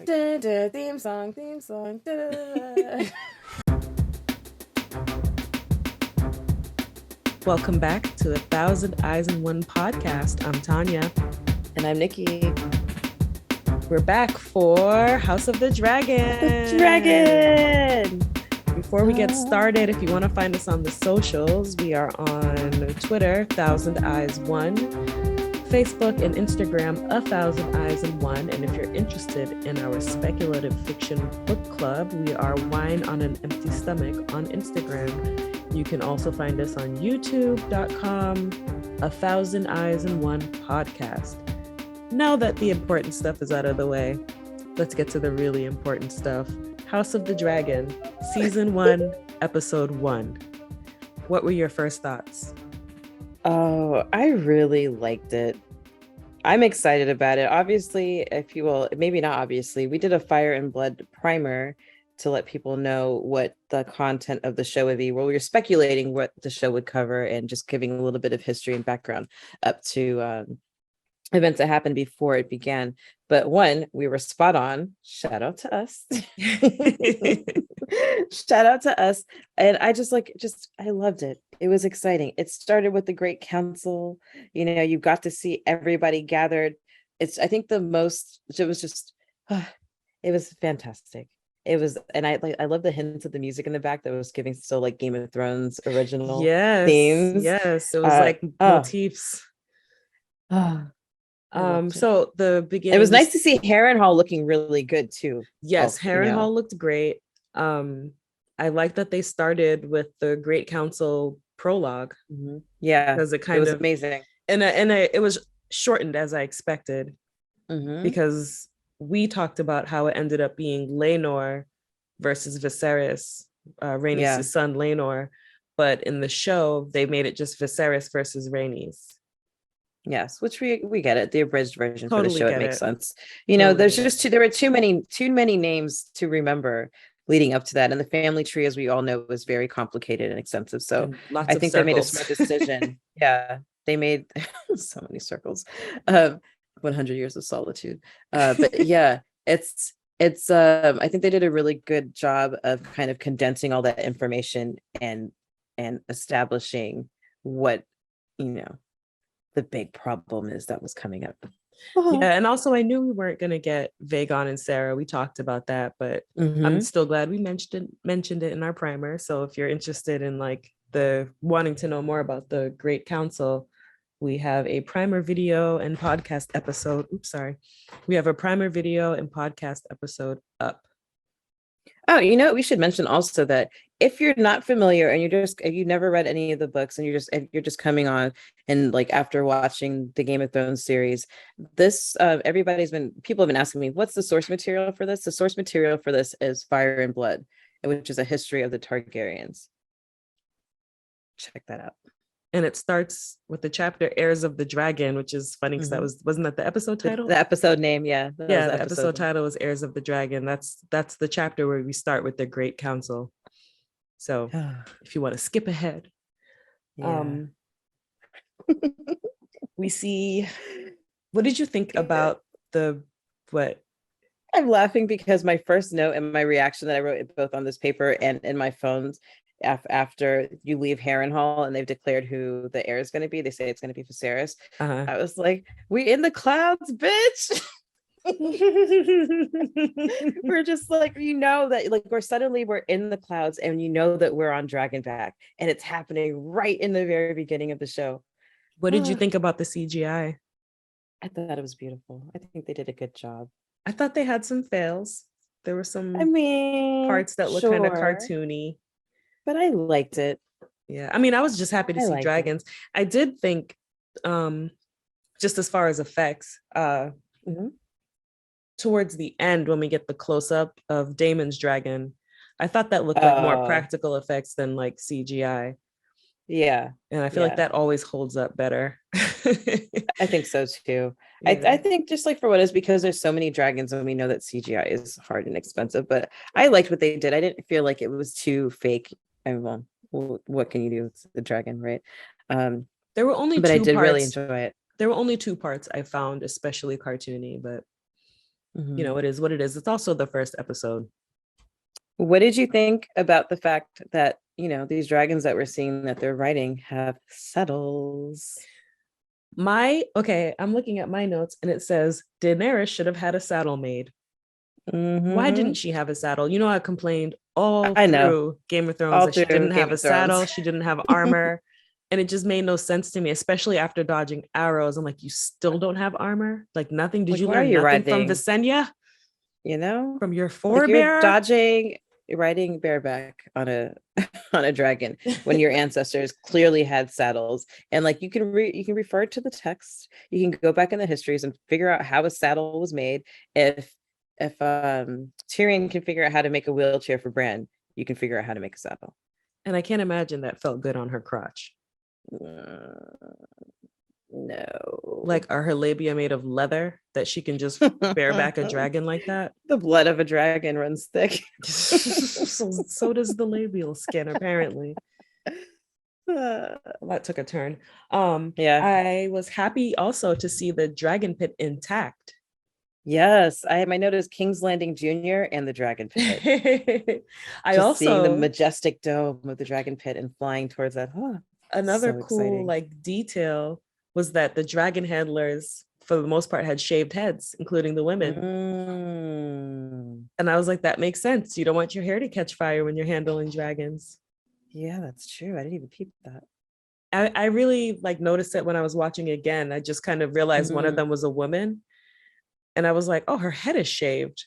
Theme song. Welcome back to 1000 Eyes in One podcast. I'm Tanya. And I'm Nikki. We're back for House of the Dragon. Before we get started, if you want to find us on the socials, we are on Twitter, 1000Eyes1, Facebook and Instagram, 1000Eyes in One. And if you're interested in our speculative fiction book club, we are Wine on an Empty Stomach on Instagram. You can also find us on youtube.com, 1000Eyes in One podcast. Now that the important stuff is out of the way, let's get to the really important stuff. House of the Dragon, Season 1, Episode 1. What were your first thoughts? Oh, I really liked it. I'm excited about it. Obviously, if you will, maybe not obviously, we did a Fire and Blood primer to let people know what the content of the show would be. Well, we were speculating what the show would cover and just giving a little bit of history and background up to events that happened before it began. But one, we were spot on. Shout out to us. Shout out to us. And I I loved it. It was exciting. It started with the Great Council. You know, you got to see everybody gathered. I think it was fantastic. It was, and I love the hints of the music in the back that was giving still like Game of Thrones original themes. Yes, it was like motifs. So the beginning, it was nice to see Harrenhal looking really good too. Yes, Harrenhal looked great. I like that they started with the Great Council prologue. Mm-hmm. Yeah, because it was amazing, and it was shortened as I expected, because we talked about how it ended up being Rhaenyra versus Viserys, Rhaenys' son Rhaenyra, but in the show they made it just Viserys versus Rhaenys. Yes, which we get it. The abridged version for the show, it makes sense. You totally know, there were too many names to remember leading up to that, and the family tree, as we all know, was very complicated and extensive. So I think they made a smart decision. Yeah, they made so many circles. 100 Years of Solitude. But yeah, it's I think they did a really good job of kind of condensing all that information and establishing what, you know, the big problem is that was coming up. Yeah, and also I knew we weren't going to get Vagon and Sarah. We talked about that, but I'm still glad we mentioned it in our primer. So if you're interested in like wanting to know more about the Great Council, we have a primer video and podcast episode. We have a primer video and podcast episode up. Oh, you know, we should mention also that if you're not familiar and you never read any of the books and you're just coming on and like after watching the Game of Thrones series, this people have been asking me, what's the source material for this? The source material for this is Fire and Blood, which is a history of the Targaryens. Check that out. And it starts with the chapter Heirs of the Dragon, which is funny because wasn't that the episode title? The episode name, yeah. The episode title was Heirs of the Dragon. That's the chapter where we start with the Great Council. So if you want to skip ahead, we see. What did you think about what? I'm laughing because my first note and my reaction that I wrote both on this paper and in my phones, after you leave Harrenhal and they've declared who the heir is going to be, they say it's going to be Viserys. I was like, we in the clouds, bitch. We're just like, you know, that like we're in the clouds and you know that we're on Dragonback and it's happening right in the very beginning of the show. What did you think about the CGI? I thought it was beautiful. I think they did a good job. I thought they had some fails. There were some parts that looked kind of cartoony. But I liked it. Yeah. I mean, I was just happy to see dragons. I did think, just as far as effects, towards the end, when we get the close-up of Damon's dragon, I thought that looked like more practical effects than like CGI. Yeah. And I feel like that always holds up better. I think so too. Yeah. I think just like for what is, because there's so many dragons and we know that CGI is hard and expensive, but I liked what they did. I didn't feel like it was too fake. Well, what can you do with the dragon, right? There were only but two I did parts. really enjoy it. There were only two parts I found especially cartoony, but you know, it is what it is. It's also the first episode. What did you think about the fact that, you know, these dragons that we're seeing that they're riding have saddles? I'm looking at my notes and it says Daenerys should have had a saddle made. Why didn't she have a saddle? You know, I complained all through Game of Thrones that she didn't have a saddle, she didn't have armor, and it just made no sense to me, especially after dodging arrows. I'm like, you still don't have armor? Like nothing? Did you learn nothing from Visenya? You know, from your forebear? You're riding bareback on a dragon when your ancestors clearly had saddles. And like you can refer to the text, you can go back in the histories and figure out how a saddle was made. If Tyrion can figure out how to make a wheelchair for Bran, you can figure out how to make a saddle. And I can't imagine that felt good on her crotch. No. Like, are her labia made of leather that she can just bareback a dragon like that? The blood of a dragon runs thick. so does the labial skin, apparently. That took a turn. I was happy also to see the dragon pit intact. Yes, I had my note as King's Landing Jr. and the Dragon Pit. Seeing the majestic dome of the Dragon Pit and flying towards that. Another cool exciting. Like detail was that the dragon handlers, for the most part, had shaved heads, including the women. And I was like, that makes sense. You don't want your hair to catch fire when you're handling dragons. Yeah, that's true. I didn't even peep that. I really like noticed it when I was watching again. I just kind of realized one of them was a woman. And I was like, oh, her head is shaved.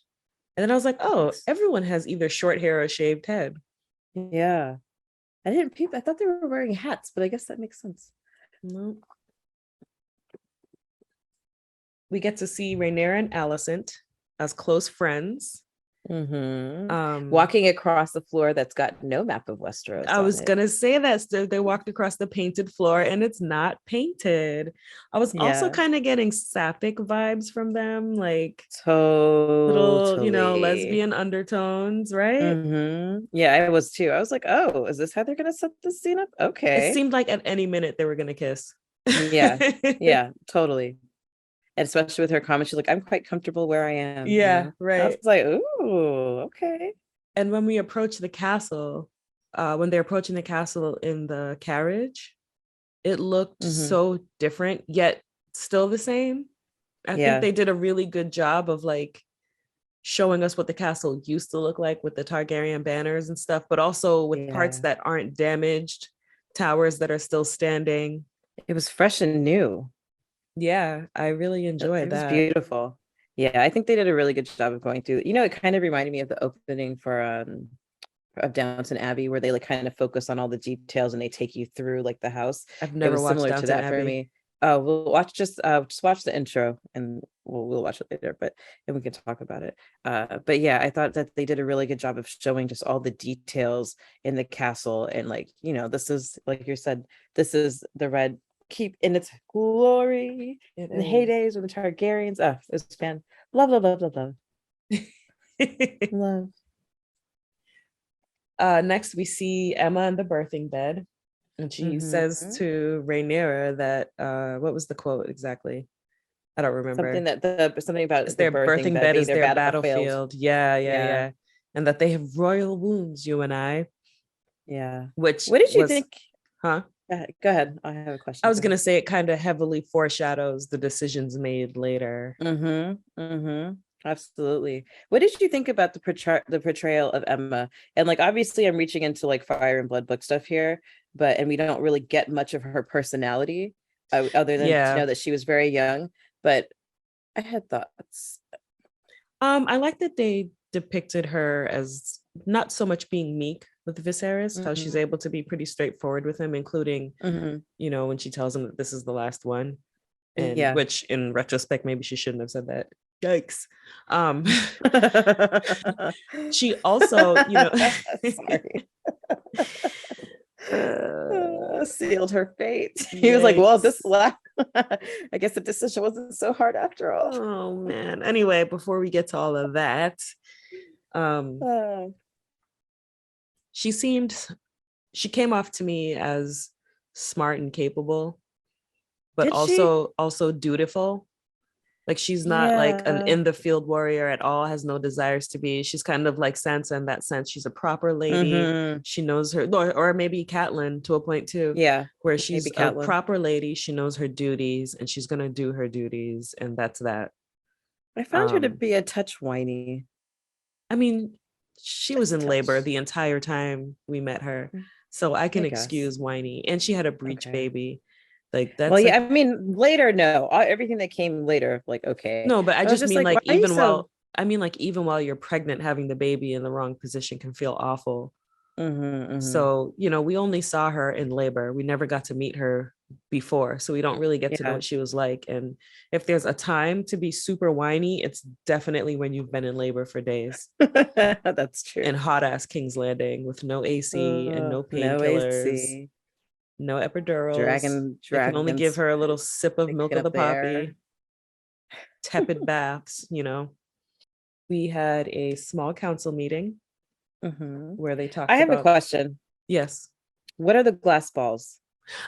And then I was like, oh, everyone has either short hair or a shaved head. Yeah. I didn't peep. I thought they were wearing hats, but I guess that makes sense. No. We get to see Rhaenyra and Alicent as close friends. Walking across the floor that's got no map of Westeros. I was gonna say that they walked across the painted floor and it's not painted. I was also kind of getting sapphic vibes from them, like little, you know, lesbian undertones, right? Yeah, I was too. I was like, oh, is this how they're gonna set this scene up? Okay. It seemed like at any minute they were gonna kiss. Yeah, totally. And especially with her comment, she's like, I'm quite comfortable where I am. Yeah, you know? right. I was like, ooh, okay. And when we approach the castle, when they're approaching the castle in the carriage, it looked so different, yet still the same. I think they did a really good job of like showing us what the castle used to look like with the Targaryen banners and stuff, but also with parts that aren't damaged, towers that are still standing. It was fresh and new. Yeah, I really enjoyed that. It was beautiful. Yeah, I think they did a really good job of going through. You know, it kind of reminded me of the opening for of Downton Abbey, where they like kind of focus on all the details and they take you through like the house. I've never watched similar Downton to that Abbey. For me. Oh, we'll watch just watch the intro and we'll watch it later, and we can talk about it. But yeah, I thought that they did a really good job of showing just all the details in the castle, and like, you know, this is, like you said, this is the Red Keep in its glory in the heydays of the Targaryens. It's fan. Love. Love. Next we see Emma in the birthing bed, and she says to Rhaenyra that what was the quote exactly? I don't remember. Something about their birthing bed is their battlefield. Yeah. And that they have royal wounds, you and I. Yeah. What did you think? Huh? Go ahead. I have a question. I was going to say it kind of heavily foreshadows the decisions made later. Absolutely. What did you think about the portrayal of Emma? And like, obviously I'm reaching into like Fire and Blood book stuff here, and we don't really get much of her personality other than to know that she was very young, but I had thoughts. I like that they depicted her as not so much being meek with Viserys, how she's able to be pretty straightforward with him, including, you know, when she tells him that this is the last one, and which in retrospect, maybe she shouldn't have said that. Yikes. She also, you know, sealed her fate. He was like, well, this last, I guess the decision wasn't so hard after all. Oh man. Anyway, before we get to all of that, she came off to me as smart and capable, but also dutiful. Like she's not like an in the field warrior at all, has no desires to be. She's kind of like Sansa in that sense. She's a proper lady. She knows her, or maybe Catelyn to a point too. Yeah. Where she's a proper lady. She knows her duties and she's gonna do her duties, and that's that. I found her to be a touch whiny. I mean, she was in labor the entire time we met her. So I can excuse whiny. And she had a breech baby. Like that's I mean later, no. Everything that came later, like okay. No, but I just mean like even while you're pregnant, having the baby in the wrong position can feel awful. So, you know, we only saw her in labor. We never got to meet her before. So we don't really get to know what she was like. And if there's a time to be super whiny, it's definitely when you've been in labor for days. That's true. In hot ass King's Landing with no AC and no painkillers. No epidurals. Dragon can only give her a little sip of milk of the poppy. Tepid baths, you know. We had a small council meeting where they talked I have a question. Yes. What are the glass balls?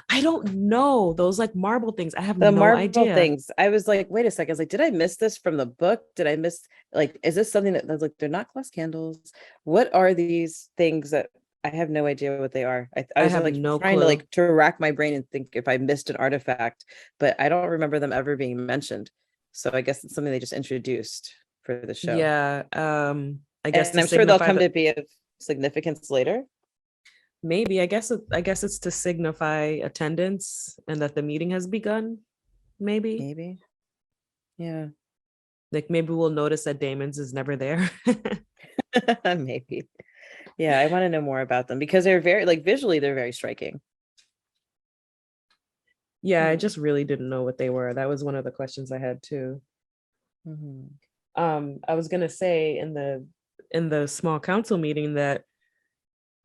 I don't know. Those like marble things. I have no idea. Things. I was like, wait a second. I was like, did I miss this from the book? Did I miss, like, is this something that I was like, they're not glass candles? What are these things that I have no idea what they are? I was like trying to rack my brain and think if I missed an artifact, but I don't remember them ever being mentioned. So I guess it's something they just introduced for the show. Yeah. I guess, and I'm sure they'll come to be of significance later. Maybe. I guess it's to signify attendance and that the meeting has begun. Maybe. Yeah. Like maybe we'll notice that Damon's is never there. Maybe. Yeah, I want to know more about them because they're very, like, visually they're very striking. Yeah, I just really didn't know what they were. That was one of the questions I had too. I was gonna say in the small council meeting that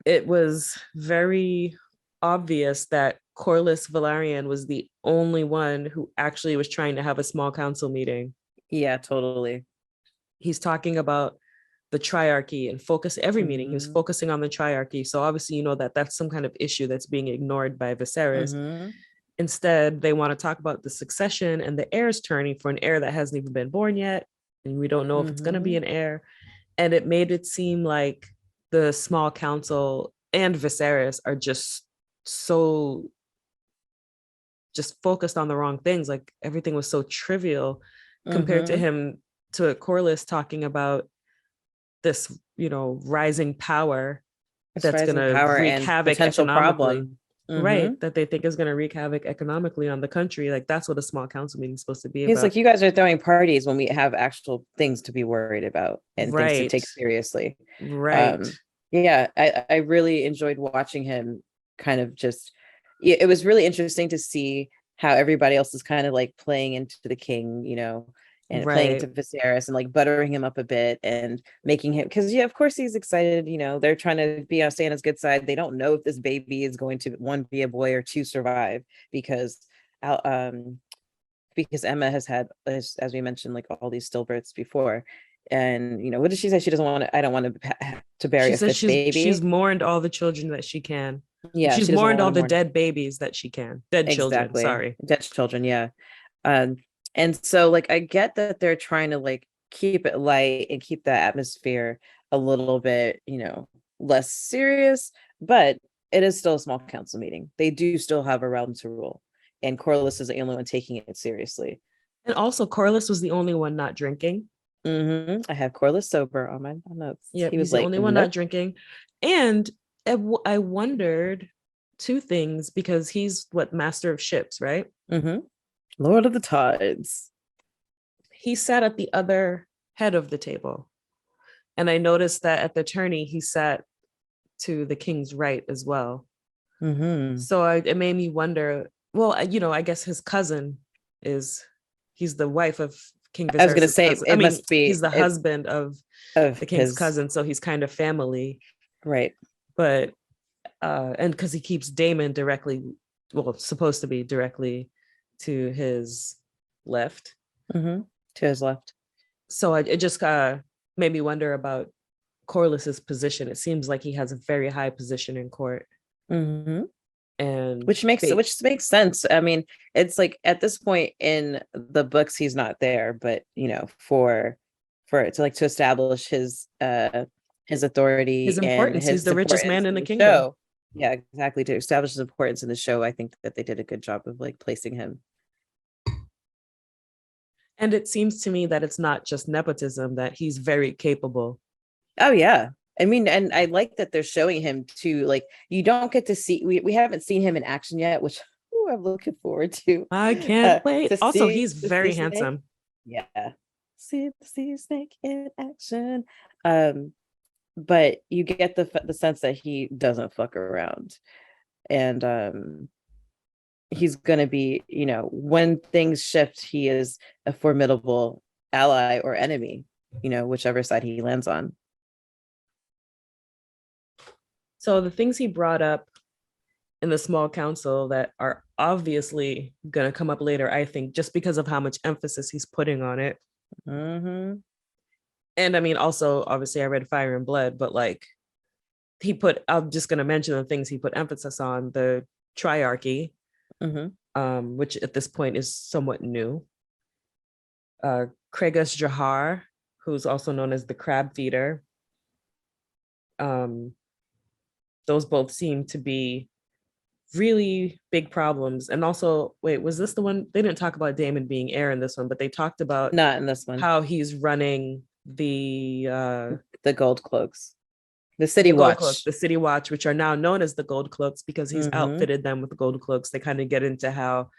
it was very obvious that Corlys Velaryon was the only one who actually was trying to have a small council meeting. Yeah, totally. He's talking about the triarchy and focus every meeting. He was focusing on the triarchy. So obviously, you know, that's some kind of issue that's being ignored by Viserys. Instead, they want to talk about the succession and the heirs turning for an heir that hasn't even been born yet. And we don't know if it's going to be an heir. And it made it seem like the small council and Viserys are just focused on the wrong things. Like everything was so trivial compared to Corlys talking about this, you know, rising power that's going to wreak havoc economically. Right, that they think is going to wreak havoc economically on the country. Like that's what a small council meeting is supposed to be about. He's like, you guys are throwing parties when we have actual things to be worried about and things to take seriously. Right. Yeah, I really enjoyed watching him kind of just, it was really interesting to see how everybody else is kind of like playing into the king, you know, and playing into Viserys and like buttering him up a bit and making him, because of course he's excited, you know, they're trying to stay on his good side. They don't know if this baby is going to, one, be a boy or two, survive because Emma has had, as we mentioned, like all these stillbirths before. And you know, what did she say? She doesn't want to, I don't want to bury a fifth baby. She's mourned all the children that she can. Yeah, she's mourned all the dead babies that she can. Children, sorry. Dead children, yeah. And so like I get that they're trying to like keep it light and keep the atmosphere a little bit, you know, less serious, but it is still a small council meeting. They do still have a realm to rule. And Corlys is the only one taking it seriously. And also Corlys was the only one not drinking. I have Corlys sober on my notes. Yeah, he was the only one not drinking. And I wondered two things because he's master of ships, right? Lord of the Tides. He sat at the other head of the table. And I noticed that at the tourney, he sat to the king's right as well. So it made me wonder, well, you know, I guess his cousin he's the wife of King Viserys. I was going to say, must be. He's the husband of the king's cousin. So he's kind of family. Right. But, and because he keeps Damon supposed to be directly to his left. To his left. So it just made me wonder about Corlys's position. It seems like he has a very high position in court. And which makes sense. I mean, it's like at this point in the books he's not there, but for to establish his authority his and importance. He's his the richest man importance in the the kingdom. show. Yeah, exactly. To establish his importance in the show, I think that they did a good job of like placing him. And it seems to me that it's not just nepotism, that he's very capable. Oh yeah. I mean, and I like that they're showing him too. Like, you don't get to see, we haven't seen him in action yet, which I'm looking forward to. I can't wait. Also, he's to very see handsome. Snake. Yeah. See Snake in action. But you get the sense that he doesn't fuck around. And he's gonna be, when things shift, he is a formidable ally or enemy, whichever side he lands on. So the things he brought up in the small council that are obviously going to come up later, I think, just because of how much emphasis he's putting on it. Mm-hmm. And I mean, also, obviously, I read Fire and Blood, but like I'm just going to mention the things he put emphasis on: the triarchy, which at this point is somewhat new. Rhaegus Jahar, who's also known as the Crab Feeder. Those both seem to be really big problems. And also, wait, was this the one? They didn't talk about Damon being heir in this one, but they talked about not in this one how he's running the Gold Cloaks, the City Watch, which are now known as the Gold Cloaks because he's outfitted them with the Gold Cloaks. They kind of get into how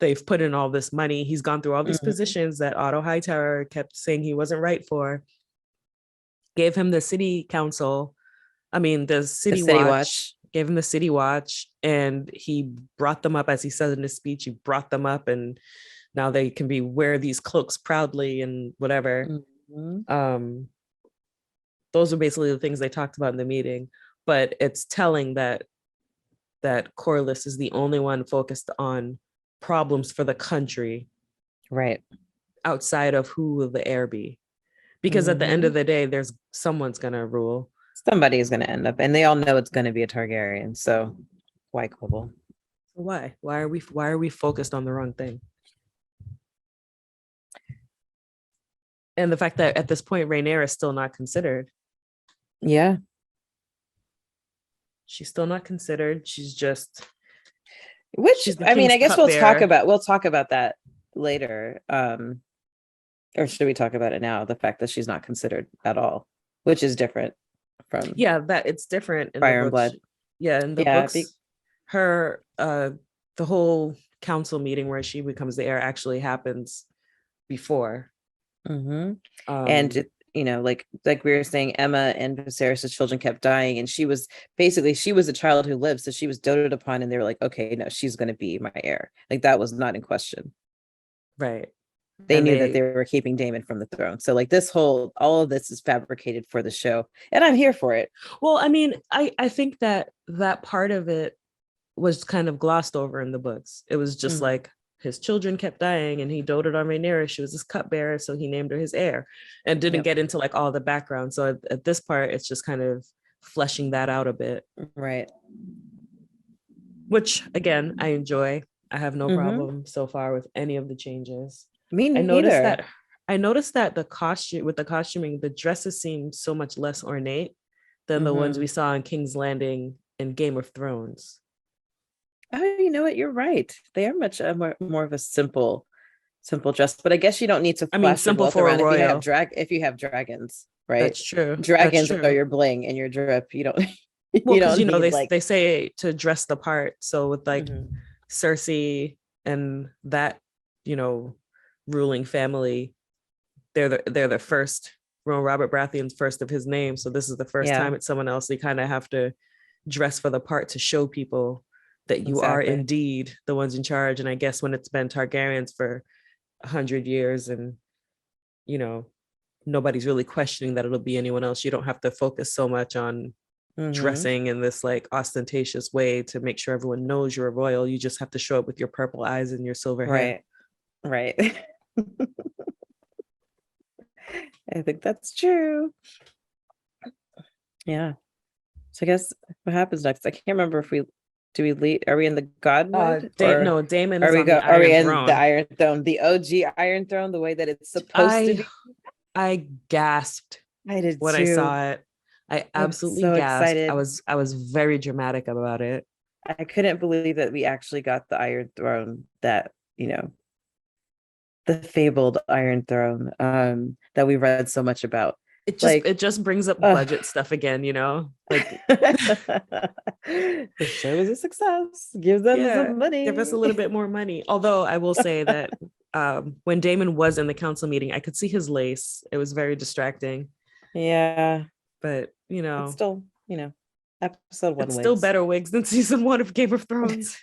they've put in all this money. He's gone through all these positions that Otto Hightower kept saying he wasn't right for. Gave him the city council. I mean, the city watch. Gave him the city watch, and he brought them up, as he said in his speech. He brought them up, and now they can wear these cloaks proudly and whatever. Those are basically the things they talked about in the meeting. But it's telling that Corlys is the only one focused on problems for the country, right, outside of who will the heir be, because at the end of the day, someone's gonna rule. Somebody is going to end up, and they all know it's going to be a Targaryen. So why quibble? Why are we focused on the wrong thing? And the fact that at this point Rhaenyra is still not considered. Yeah, she's still not considered. She's just, I mean, I guess we'll talk about that later. Or should we talk about it now? The fact that she's not considered at all, which is different. That it's different in Fire and Blood. In the books, her the whole council meeting where she becomes the heir actually happens before. And like we were saying, Emma and Viserys' children kept dying, and she was a child who lived, so she was doted upon, and they were like, okay, no, she's going to be my heir. Like, that was not in question, right? They knew that they were keeping Damon from the throne. So like all of this is fabricated for the show, and I'm here for it. Well, I mean, I think that part of it was kind of glossed over in the books. It was just like his children kept dying, and he doted on Rhaenyra. She was his cupbearer, so he named her his heir, and didn't get into like all the background. So at this part, it's just kind of fleshing that out a bit, right? Which again, I enjoy. I have no problem so far with any of the changes. Me neither. I noticed that the costuming, the dresses seem so much less ornate than the ones we saw in King's Landing and Game of Thrones. Oh, you know what? You're right. They are much more of a simple dress. But I guess you don't need to. I mean, simple for a royal. If you have dragons, right? That's true. Dragons are your bling and your drip. You don't. Well, because they say to dress the part. So with like Cersei and that, ruling family, they're the first. Robert Baratheon's first of his name, so this is the first time it's someone else. They kind of have to dress for the part to show people that you are indeed the ones in charge. And I guess when it's been Targaryens for 100 years, and nobody's really questioning that it'll be anyone else, you don't have to focus so much on dressing in this like ostentatious way to make sure everyone knows you're a royal. You just have to show up with your purple eyes and your silver hair. Right. I think that's true. Yeah. So I guess what happens next? I can't remember if we Do we lead? Are we in the Godwood? No, Damon is on the Are we Iron in Throne. the Iron Throne, the OG Iron Throne, the way that it's supposed to be? I gasped I did when too. I saw it. I absolutely gasped. Excited. I was very dramatic about it. I couldn't believe that we actually got the Iron Throne, that, the fabled Iron Throne, that we read so much about. It just brings up budget stuff again, like the show is a success. Give them some money. Give us a little bit more money. Although I will say that when Damon was in the council meeting, I could see his lace. It was very distracting. Yeah. But it's still, episode 1 it's still better wigs than season 1 of Game of Thrones.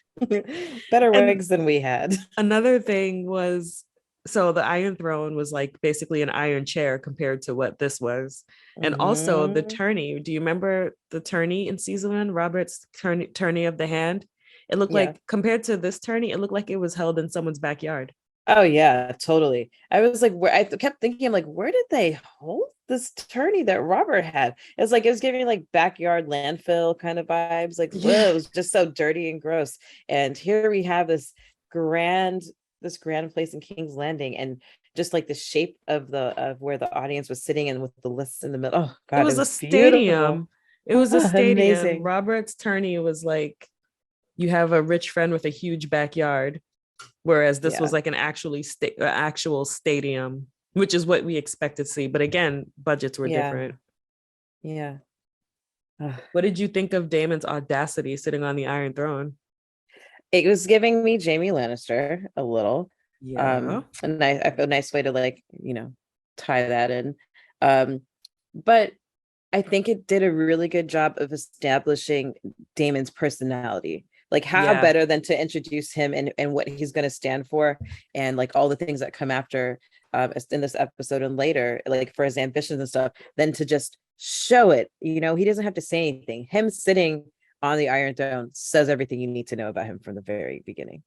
Better wigs than we had. Another thing was, so the Iron Throne was like basically an iron chair compared to what this was. And also the tourney. Do you remember the tourney in season 1, Robert's tourney of the hand? It looked like, compared to this tourney, it looked like it was held in someone's backyard. Oh yeah, totally. I was like, I kept thinking, I'm like, where did they hold this tourney that Robert had? It was giving like backyard landfill kind of vibes. Like, whoa, it was just so dirty and gross. And here we have this grand place in King's Landing, and just like the shape of where the audience was sitting, and with the lists in the middle. Oh god, it was a stadium. It was a stadium. Amazing. Robert's tourney was like, you have a rich friend with a huge backyard, whereas this was like an actual stadium, which is what we expect to see. But again, budgets were different. Yeah. What did you think of Damon's audacity sitting on the Iron Throne? It was giving me Jaime Lannister a little. Yeah. And I feel a nice way to tie that in. But I think it did a really good job of establishing Damon's personality. Like, how better than to introduce him and what he's going to stand for, and like all the things that come after in this episode and later, like for his ambitions and stuff, than to just show it. He doesn't have to say anything. Him sitting on the Iron Throne says everything you need to know about him from the very beginning.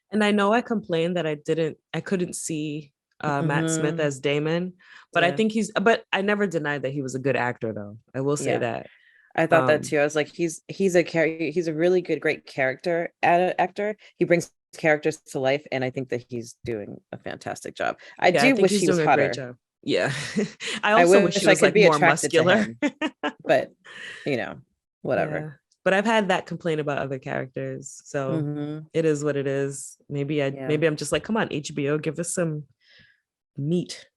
And I know I complained that I couldn't see Matt Smith as Damon, but I think but I never denied that he was a good actor, though. I will say that. I thought that too. I was like, he's a really great character actor. He brings characters to life, and I think that he's doing a fantastic job. I do wish he was hotter. Yeah. I also wish he was like more muscular. But whatever. Yeah. But I've had that complaint about other characters, so it is what it is. Maybe I'm just like, come on, HBO, give us some meat.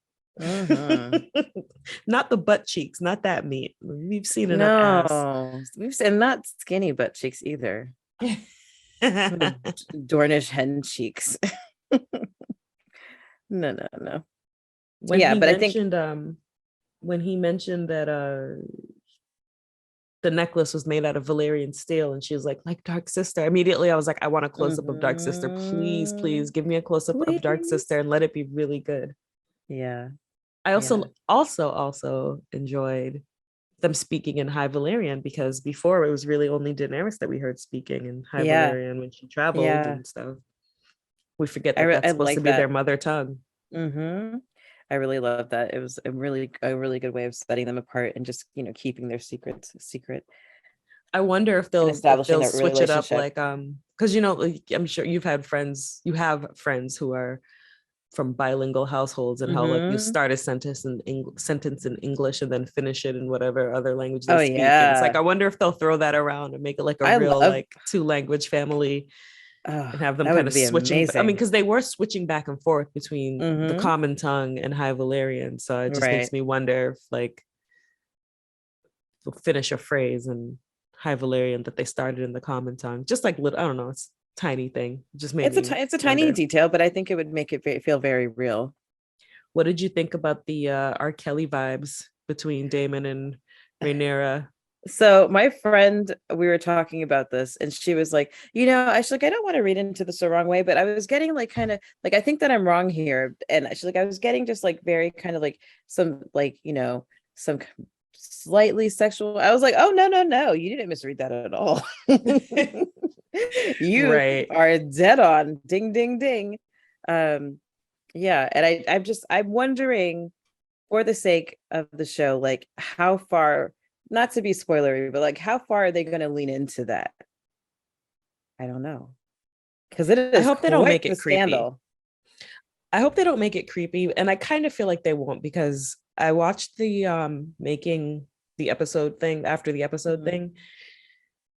Not the butt cheeks, not that meat. We've seen enough ass. We've seen not skinny butt cheeks either. Dornish hen cheeks. No. When I think when he mentioned that the necklace was made out of Valyrian steel, and she was like Dark Sister. Immediately I was like, I want a close-up of Dark Sister. Please give me a close-up of Dark Sister, and let it be really good. Yeah. I also enjoyed them speaking in High Valyrian, because before it was really only Daenerys that we heard speaking in High Valyrian when she traveled and stuff. We forget that that's supposed to be their mother tongue. I really love that. It was a really good way of setting them apart, and just keeping their secrets secret. I wonder if they'll switch it up, like because I'm sure you have friends who are from bilingual households, and how like you start a sentence in English and then finish it in whatever other language they speak. And it's like, I wonder if they'll throw that around and make it like a real like 2-language family. And have them kind of switching. Amazing. I mean, because they were switching back and forth between the common tongue and High Valyrian. So it just makes me wonder if like they'll finish a phrase in High Valyrian that they started in the common tongue. Just like, I don't know, it's a tiny thing. Just maybe it's a tiny detail, but I think it would make it feel very real. What did you think about the R. Kelly vibes between Damon and Rhaenyra? So my friend, we were talking about this, and she was like, I don't want to read into this the wrong way, but I was getting like kind of like, I think that I'm wrong here. And she's like, I was getting just like very kind of like some like, some slightly sexual. I was like, oh, no, you didn't misread that at all. You are dead on. Ding, ding, ding. Yeah. And I'm wondering, for the sake of the show, like how far, not to be spoilery, but like how far are they going to lean into that? I don't know. Because it is I hope they don't make it creepy. Scandal. I hope they don't make it creepy. And I kind of feel like they won't, because I watched the making the episode thing after the episode thing.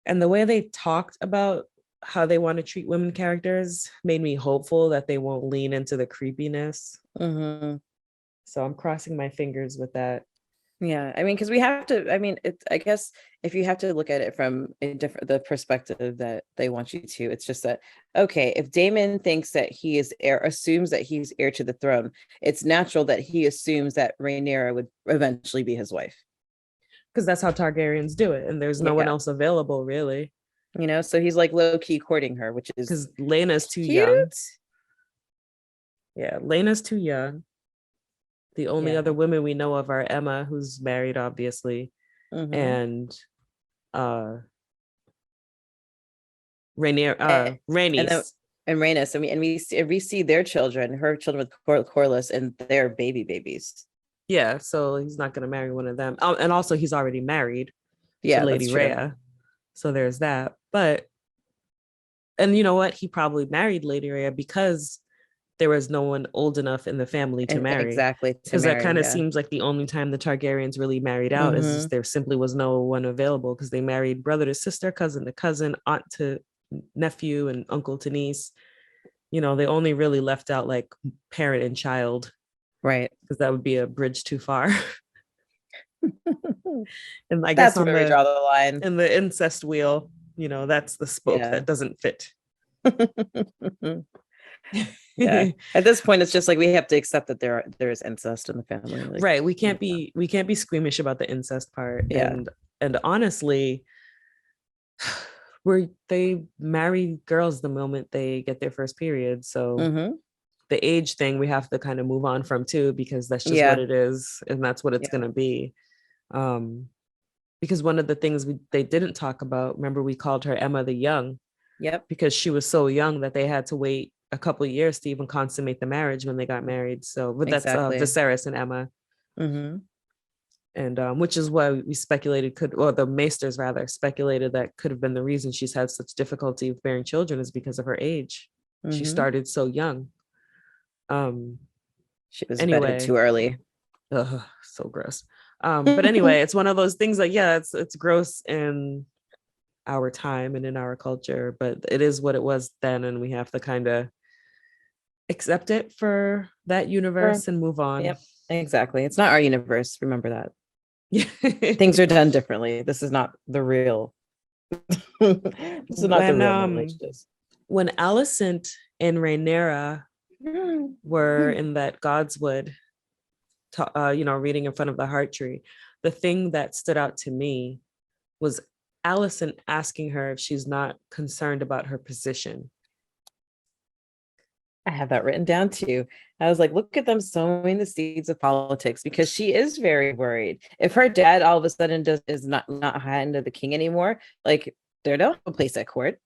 And the way they talked about how they want to treat women characters made me hopeful that they won't lean into the creepiness. So I'm crossing my fingers with that. Yeah, I mean, because we have to, I mean, it's, I guess if you have to look at it from the perspective that they want you to, it's just that, okay, if Damon thinks that he is assumes that he's heir to the throne, it's natural that he assumes that Rhaenyra would eventually be his wife. Because that's how Targaryens do it. And there's no one else available, really. You know, so he's like low-key courting her, which is because Laena's too young. Yeah, Laena's too young. The only other women we know of are Emma, who's married, obviously, and Rhaenys. And Rhaenys. And we see their children, her children with Corlys, and they're babies. Yeah, so he's not going to marry one of them. And also, he's already married to Lady Rhea. So there's that. But, and you know what? He probably married Lady Rhea because there was no one old enough in the family to marry. Exactly. Because that kind of seems like the only time the Targaryens really married out is just there simply was no one available, because they married brother to sister, cousin to cousin, aunt to nephew, and uncle to niece. You know, they only really left out like parent and child. Right. Because that would be a bridge too far. And I guess that's where we draw the line. In the incest wheel, you know, that's the spoke that doesn't fit. Yeah. At this point, it's just like we have to accept that there is incest in the family. Like, right. We can't be squeamish about the incest part. Yeah. And honestly, they marry girls the moment they get their first period. So the age thing we have to kind of move on from too, because that's just what it is, and that's what it's gonna be. Because one of the things they didn't talk about, remember, we called her Emma the Young. Yep. Because she was so young that they had to wait a couple of years to even consummate the marriage when they got married. So, but that's Viserys and Emma. And which is why we speculated the Maesters rather speculated that could have been the reason she's had such difficulty with bearing children, is because of her age. She started so young. She was bedded too early. So gross. But anyway, it's one of those things that it's gross in our time and in our culture, but it is what it was then, and we have to kind of accept it for that universe and move on. Yep, exactly. It's not our universe. Remember that. Things are done differently. This is not the real. This is not the real relationships. When Alicent and Rhaenyra were in that Godswood, reading in front of the heart tree, the thing that stood out to me was Alicent asking her if she's not concerned about her position. I have that written down too. I was like, look at them sowing the seeds of politics, because she is very worried. If her dad all of a sudden is not high end of the king anymore, like they don't have a place at court.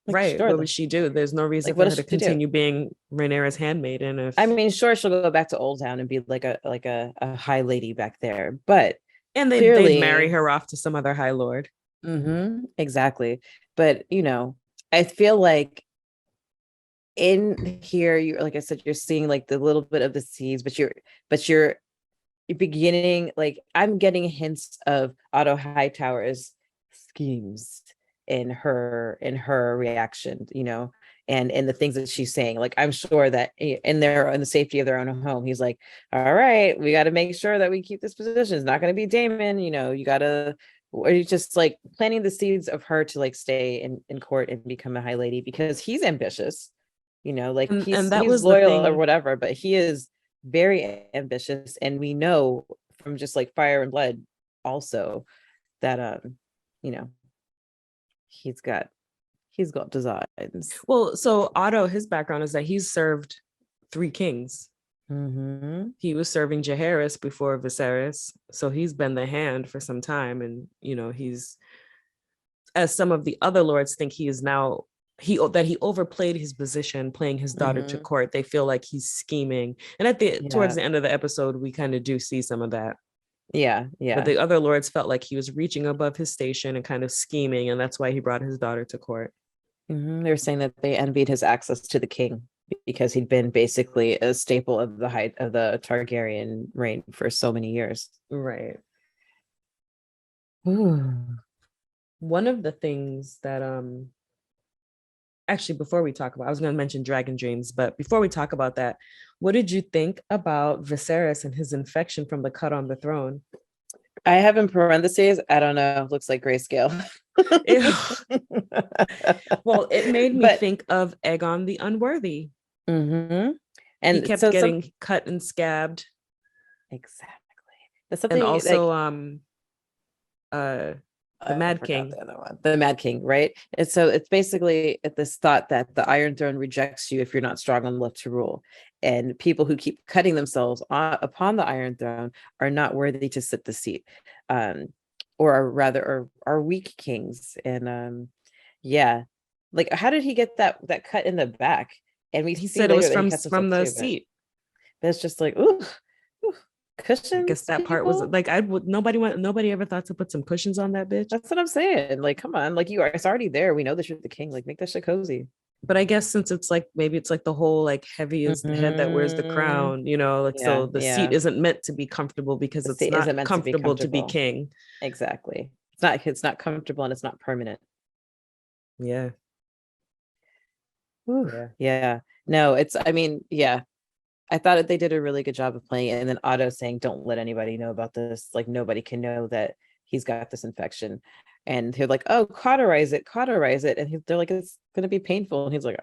Like, right. Sure, what would she do? There's no reason for her to continue being Rhaenyra's handmaiden. I mean, sure, she'll go back to Old Town and be like a high lady back there, but they'd marry her off to some other high lord. Exactly. But I feel like in here, you, like I said, you're seeing like the little bit of the seeds, but you're beginning, like I'm getting hints of Otto Hightower's schemes in her reaction, and in the things that she's saying. Like I'm sure that in the safety of their own home, he's like, all right, we got to make sure that we keep this position. It's not going to be Damon, you got to, or you just like planting the seeds of her to like stay in court and become a high lady, because he's ambitious, like he's loyal or whatever, but he is very ambitious. And we know from just like Fire and Blood also that, he's got designs. Well, so Otto, his background is that he's served 3 kings. He was serving Jaehaerys before Viserys, so he's been the hand for some time, and he's, as some of the other lords think, he is now he overplayed his position playing his daughter to court. They feel like he's scheming, and towards the end of the episode we kind of do see some of that. But the other lords felt like he was reaching above his station and kind of scheming, and that's why he brought his daughter to court. They were saying that they envied his access to the king because he'd been basically a staple of the height of the Targaryen reign for so many years. Right. Ooh. One of the things that actually, before we talk about, I was going to mention dragon dreams, but before we talk about that, what did you think about Viserys and his infection from the cut on the throne? I have in parentheses, I don't know, looks like grayscale. Well, it made me think of Aegon the Unworthy. And he kept getting cut and scabbed. Exactly. That's something. And also the Mad King. The other one. The Mad King, right? And so it's basically this thought that the Iron Throne rejects you if you're not strong enough to rule. And people who keep cutting themselves upon the Iron Throne are not worthy to sit the seat. Or are weak kings. And yeah. Like, how did he get that cut in the back? And he said it was from the seat. But it's just like, ooh. Cushions. I guess that part was like, nobody ever thought to put some cushions on that bitch. That's what I'm saying. Like, come on, like it's already there. We know that you're the king. Like, make that shit cozy. But I guess since it's like, maybe it's like the whole like heavy is the head that wears the crown, like, so the seat isn't meant to be comfortable because it's not comfortable to be king. Exactly. It's not comfortable and it's not permanent. Yeah. Yeah. No, I thought that they did a really good job of playing it. And then Otto saying, don't let anybody know about this. Like, nobody can know that he's got this infection. And they're like, oh, cauterize it. And they're like, it's going to be painful. And he's like,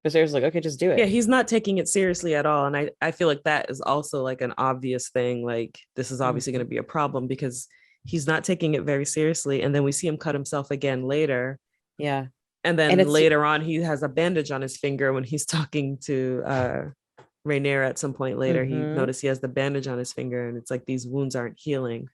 Viserys like, okay, just do it. Yeah, he's not taking it seriously at all. And I feel like that is also like an obvious thing. Like, this is obviously going to be a problem because he's not taking it very seriously. And then we see him cut himself again later. Yeah. And then later on, he has a bandage on his finger when he's talking to Rhaenyra at some point later. He noticed he has the bandage on his finger, and it's like these wounds aren't healing.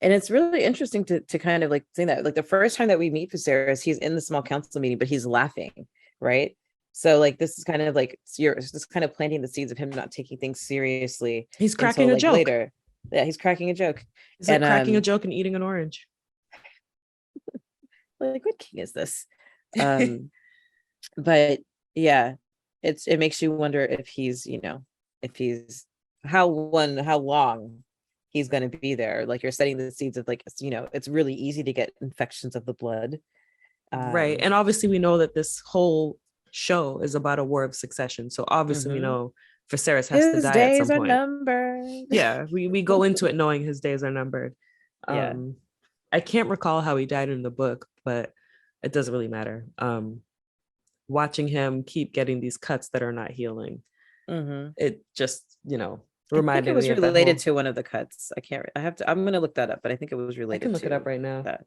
And it's really interesting to kind of like say that, like, the first time that we meet Viserys, he's in the small council meeting, but he's laughing, right? So like, this is kind of like, you're just kind of planting the seeds of him not taking things seriously. He's cracking a joke later. Yeah, he's cracking a joke. He's like cracking a joke and eating an orange. Like, what king is this? But yeah, it makes you wonder if he's how long he's going to be there. Like, you're setting the seeds of, like, it's really easy to get infections of the blood, right? And obviously we know that this whole show is about a war of succession, so obviously we know Viserys has to die at some point. Numbered. Yeah, we go into it knowing his days are numbered. I can't recall how he died in the book, but it doesn't really matter. Watching him keep getting these cuts that are not healing, it just reminded me. It was related to one of the cuts. I'm gonna look that up, but I think it was related. I can look it up right now. That.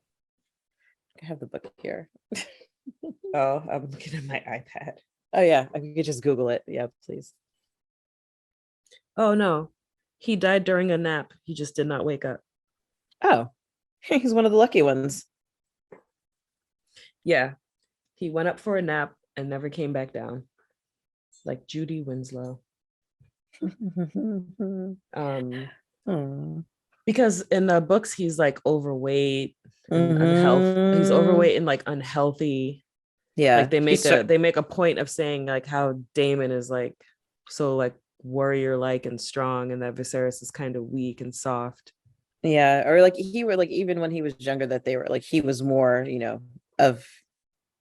I have the book here. Oh, I'm looking at my iPad. Oh yeah, I could just Google it. Yeah, please. Oh no, he died during a nap. He just did not wake up. Oh, he's one of the lucky ones. Yeah, he went up for a nap and never came back down, like Judy Winslow. Because in the books he's like overweight and unhealthy. He's overweight and like unhealthy. Yeah, like they make a point of saying like how Damon is like so like warrior like and strong, and that Viserys is kind of weak and soft. Yeah, or like even when he was younger, that they were like, he was more of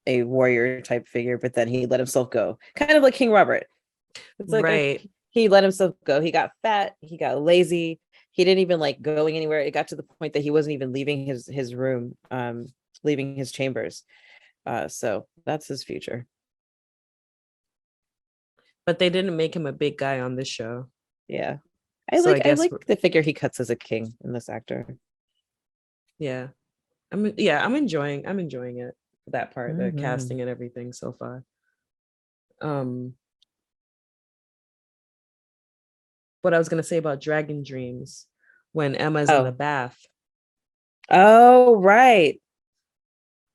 a warrior type figure, but then he let himself go, kind of like King Robert. It's like, right. He let himself go. He got fat. He got lazy. He didn't even like going anywhere. It got to the point that he wasn't even leaving his room, leaving his chambers. So that's his future. But they didn't make him a big guy on this show. Yeah, I like the figure he cuts as a king in this actor. Yeah, I'm enjoying it. That part, the casting and everything so far. What I was gonna say about dragon dreams, when Emma's in the bath. Oh, right.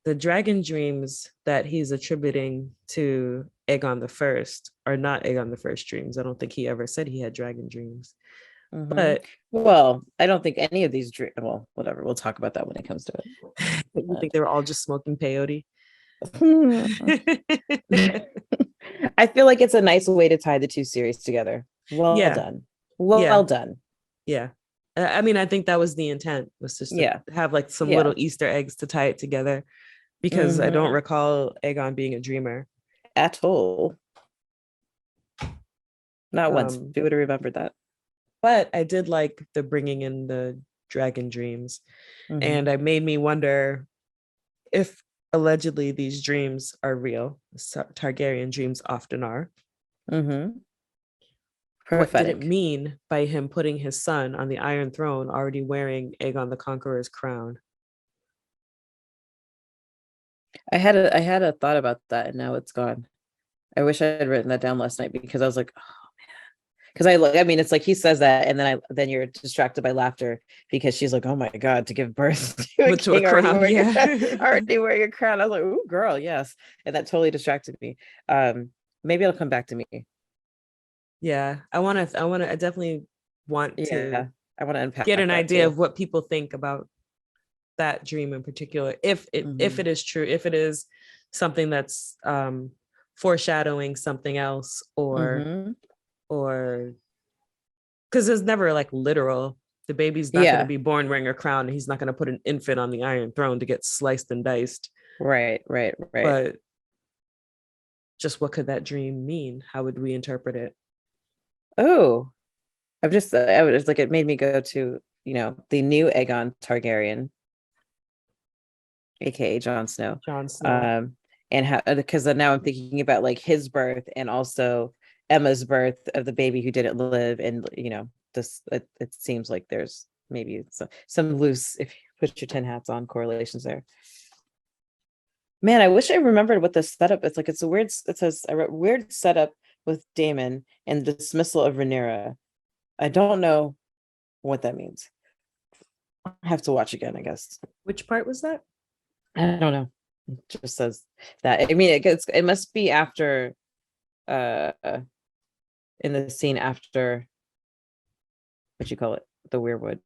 The dragon dreams that he's attributing to Aegon the First are not Aegon the First dreams. I don't think he ever said he had dragon dreams. But I don't think any of these dreams. Well, whatever. We'll talk about that when it comes to it. You think they were all just smoking peyote? I feel like it's a nice way to tie the two series together. Well done. Well done. Yeah. I mean, I think that was the intent, was just to have like some little Easter eggs to tie it together, because I don't recall Aegon being a dreamer at all. Not once. We would have remembered that. But I did like the bringing in the dragon dreams. And it made me wonder if allegedly these dreams are real. Targaryen dreams often are. What did it mean by him putting his son on the Iron Throne, already wearing Aegon the Conqueror's crown? I had a thought about that, and now it's gone. I wish I had written that down last night, because I was like, oh man. Because I mean, it's like he says that, and then you're distracted by laughter because she's like, oh my God, to give birth to a king, crown, already wearing a crown. I was like, ooh, girl, yes. And that totally distracted me. Maybe it'll come back to me. Yeah, I definitely want to unpack, get an idea of what people think about that dream in particular, if it is true, if it is something that's foreshadowing something else, or because there's never like literal, the baby's not going to be born wearing a crown, and he's not going to put an infant on the Iron Throne to get sliced and diced. Right. But just what could that dream mean? How would we interpret it? Oh, I was like, it made me go to, the new Aegon Targaryen, aka Jon Snow. And how, because now I'm thinking about like his birth, and also Emma's birth of the baby who didn't live, and this it seems like there's maybe some loose, if you put your 10 hats on, correlations there. Man, I wish I remembered what the setup is. Like, it's a weird setup with Damon and the dismissal of Rhaenyra. I don't know what that means. I have to watch again, I guess. Which part was that? I don't know. It just says that. I mean, it must be after, in the scene after, what you call it, the weirwood.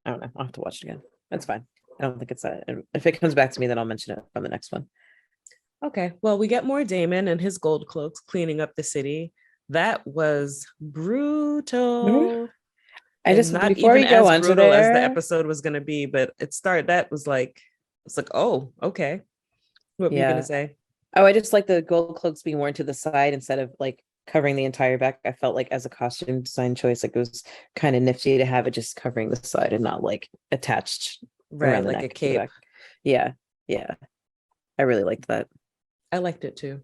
I don't know. I'll have to watch it again. That's fine. I don't think it's that. And if it comes back to me, then I'll mention it on the next one. Okay. Well, we get more Damon and his gold cloaks cleaning up the city. That was brutal. I just, not before even you go on brutal as the episode was going to be, but that was like, it's like, oh, okay. What were you going to say? Oh, I just like the gold cloaks being worn to the side instead of like covering the entire back. I felt like, as a costume design choice, like it was kind of nifty to have it just covering the side and not like attached, right, like a cape. Yeah. I really liked that. I liked it too.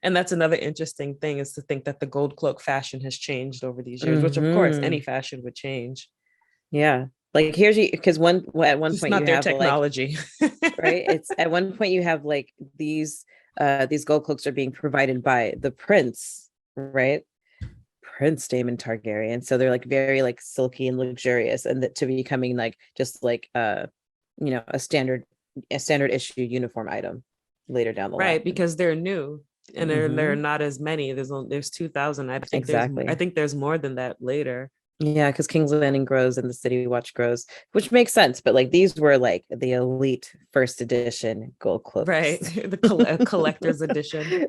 And that's another interesting thing, is to think that the gold cloak fashion has changed over these years, which of course any fashion would change. Yeah. Like, because at one it's point, not you their have technology. Like, right. It's at one point you have like these gold cloaks are being provided by the prince, right? Prince Daemon Targaryen. So they're like very like silky and luxurious, and that to becoming like just like a standard issue uniform item later down the line. Right, because they're new. And there are not as many. There's 2,000. I think I think there's more than that later. Yeah, because King's Landing grows and the City Watch grows, which makes sense. But like, these were like the elite first edition gold cloaks, right? The collector's edition.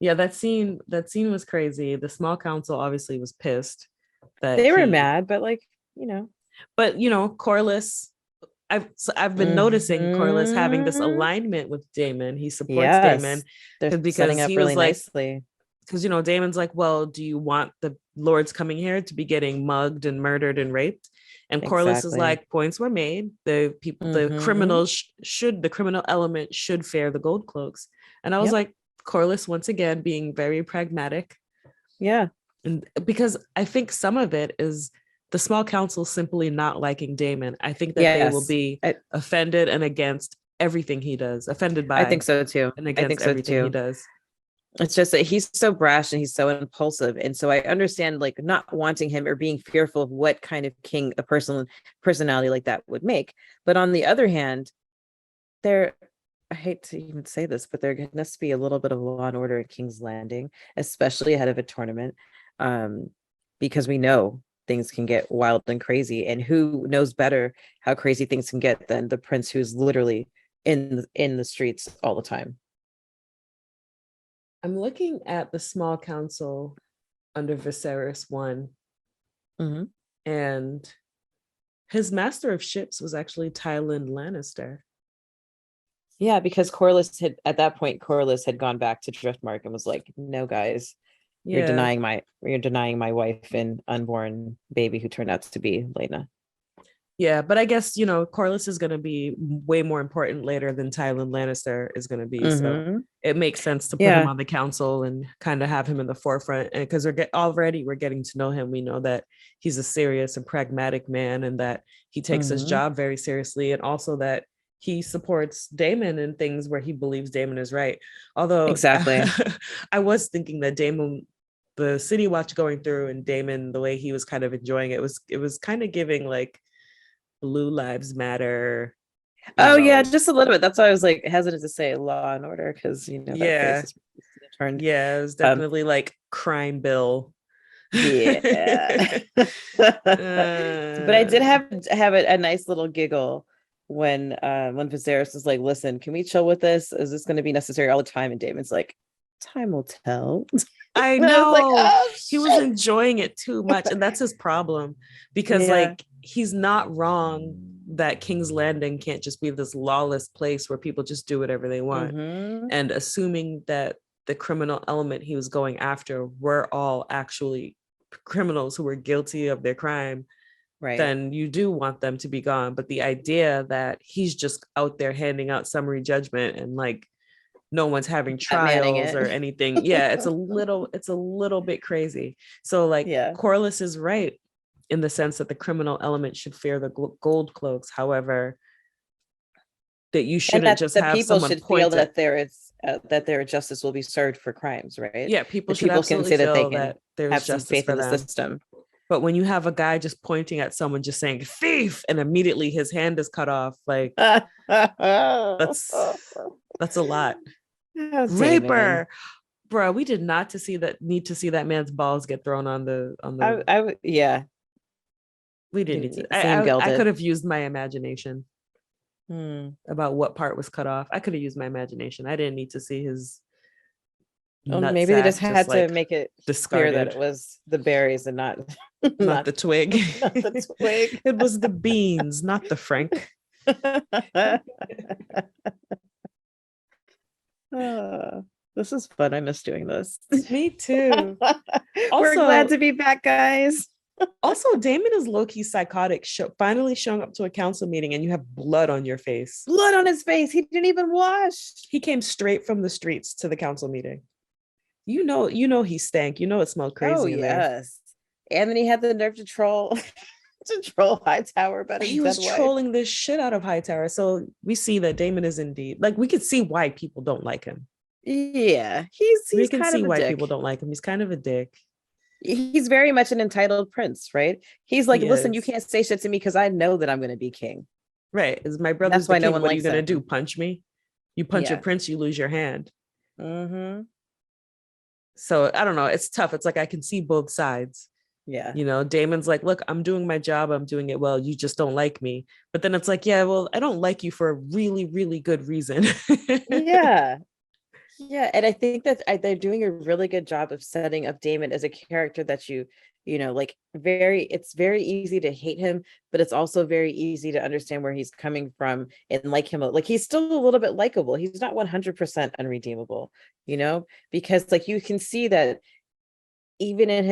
Yeah, that scene was crazy. The small council obviously was pissed that they were mad, but like, but Corlys. I've been noticing Corlys having this alignment with Daemon. He supports Daemon because he was like, nicely. Because Daemon's like, well, do you want the lords coming here to be getting mugged and murdered and raped? And Corlys is like, points were made. The people, the criminals the criminal element should fare the gold cloaks. And I was like, Corlys once again being very pragmatic. Yeah, and because I think some of it is the small council simply not liking Damon. I think that they will be offended and against everything he does. Offended by, I think so too. And against everything he does. It's just that he's so brash and he's so impulsive, and so I understand like not wanting him or being fearful of what kind of king a personality like that would make. But on the other hand, I hate to even say this, but there must be a little bit of law and order at King's Landing, especially ahead of a tournament, because we know things can get wild and crazy. And who knows better how crazy things can get than the prince who's literally in the streets all the time. I'm looking at the small council under Viserys 1, and his master of ships was actually Tywin Lannister. Yeah, because Corlys had gone back to Driftmark and was like, no, guys, you're denying my wife and unborn baby who turned out to be Laena. Yeah, but I guess, you know, Corlys is going to be way more important later than Tywin Lannister is going to be. So it makes sense to put him on the council and kind of have him in the forefront. And because we're getting to know him, we know that he's a serious and pragmatic man, and that he takes his job very seriously, and also that he supports Damon in things where he believes Damon is right. Although exactly, I was thinking that Damon, the City Watch going through, and Damon, the way he was kind of enjoying it was kind of giving like Blue Lives Matter. Yeah, just a little bit. That's why I was like hesitant to say Law and Order, because that face is turned. Yeah, it was definitely like crime bill. Yeah. But I did have a nice little giggle when Viserys was like, listen, can we chill with this? Is this going to be necessary all the time? And Damon's like, time will tell. I know. I was like, he was enjoying it too much, and that's his problem, because like he's not wrong that King's Landing can't just be this lawless place where people just do whatever they want. And assuming that the criminal element he was going after were all actually criminals who were guilty of their crime, right, then you do want them to be gone. But the idea that he's just out there handing out summary judgment and like no one's having trials or anything, it's a little bit crazy. So like Corlys is right in the sense that the criminal element should fear the gold cloaks. However, that you shouldn't just have people someone should feel that there is that their justice will be served for crimes, right? Yeah, people can say that they can have some faith in the system. But when you have a guy just pointing at someone, just saying thief, and immediately his hand is cut off, like that's a lot. Raper, bro. We did not need to see that man's balls get thrown on the. We didn't need to. I could have used my imagination about what part was cut off. I could have used my imagination. I didn't need to see his. Maybe they just had to make it clear that it was the berries and not the twig. Not the twig. It was the beans, not the Frank. This is fun. I miss doing this. Me too. We're glad to be back, guys. Also, Damon is low-key psychotic, finally showing up to a council meeting and you have blood on your face. Blood on his face. He didn't even wash. He came straight from the streets to the council meeting. You know he stank. You know it smelled crazy in there. Yes. And then he had the nerve to troll Hightower about his He was trolling the shit out of Hightower. So we see that Damon is indeed, like, we could see why people don't like him. Yeah. We can see why people don't like him. He's kind of a dick. He's very much an entitled prince, right? He's like, listen, you can't say shit to me because I know that I'm going to be king. Right. Is my brother's the king, what are you going to do? Punch me? You punch your prince, you lose your hand. So I don't know. It's tough. It's like, I can see both sides. Yeah. You know, Damon's like, look, I'm doing my job. I'm doing it well. You just don't like me. But then it's like, yeah, well, I don't like you for a really, really good reason. Yeah. Yeah. And I think that they're doing a really good job of setting up Damon as a character that like it's very easy to hate him, but it's also very easy to understand where he's coming from and like him. Like, he's still a little bit likable. He's not 100% unredeemable, because like you can see that even in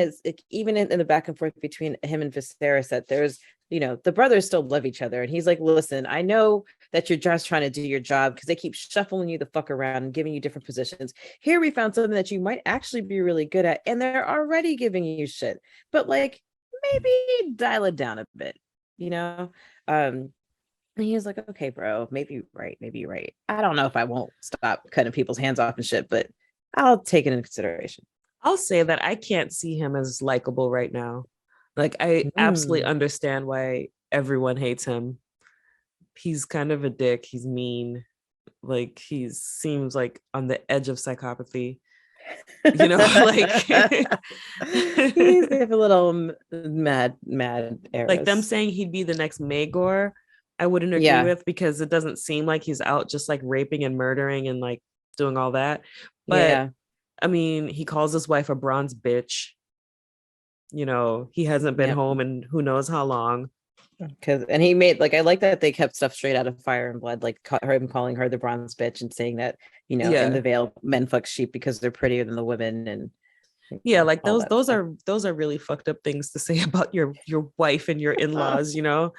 the back and forth between him and Viserys, that there's, the brothers still love each other. And he's like, listen, I know that you're just trying to do your job because they keep shuffling you the fuck around and giving you different positions. Here we found something that you might actually be really good at, and they're already giving you shit. But like, maybe dial it down a bit, And he's like, okay, bro, maybe you're right. I don't know if I won't stop cutting people's hands off and shit, but I'll take it into consideration. I'll say that I can't see him as likable right now. Like, I absolutely understand why everyone hates him. He's kind of a dick. He's mean. Like, he seems like on the edge of psychopathy. You know, like he's a little mad Eris. Like them saying he'd be the next Maegor, I wouldn't agree with, because it doesn't seem like he's out just like raping and murdering and like doing all that. But I mean, he calls his wife a bronze bitch. You know, he hasn't been home in who knows how long. And he made, like, I like that they kept stuff straight out of Fire and Blood, like him calling her the bronze bitch and saying that, you know, in the Vale, men fuck sheep because they're prettier than the women. And like those are really fucked up things to say about your wife and your in-laws, you know.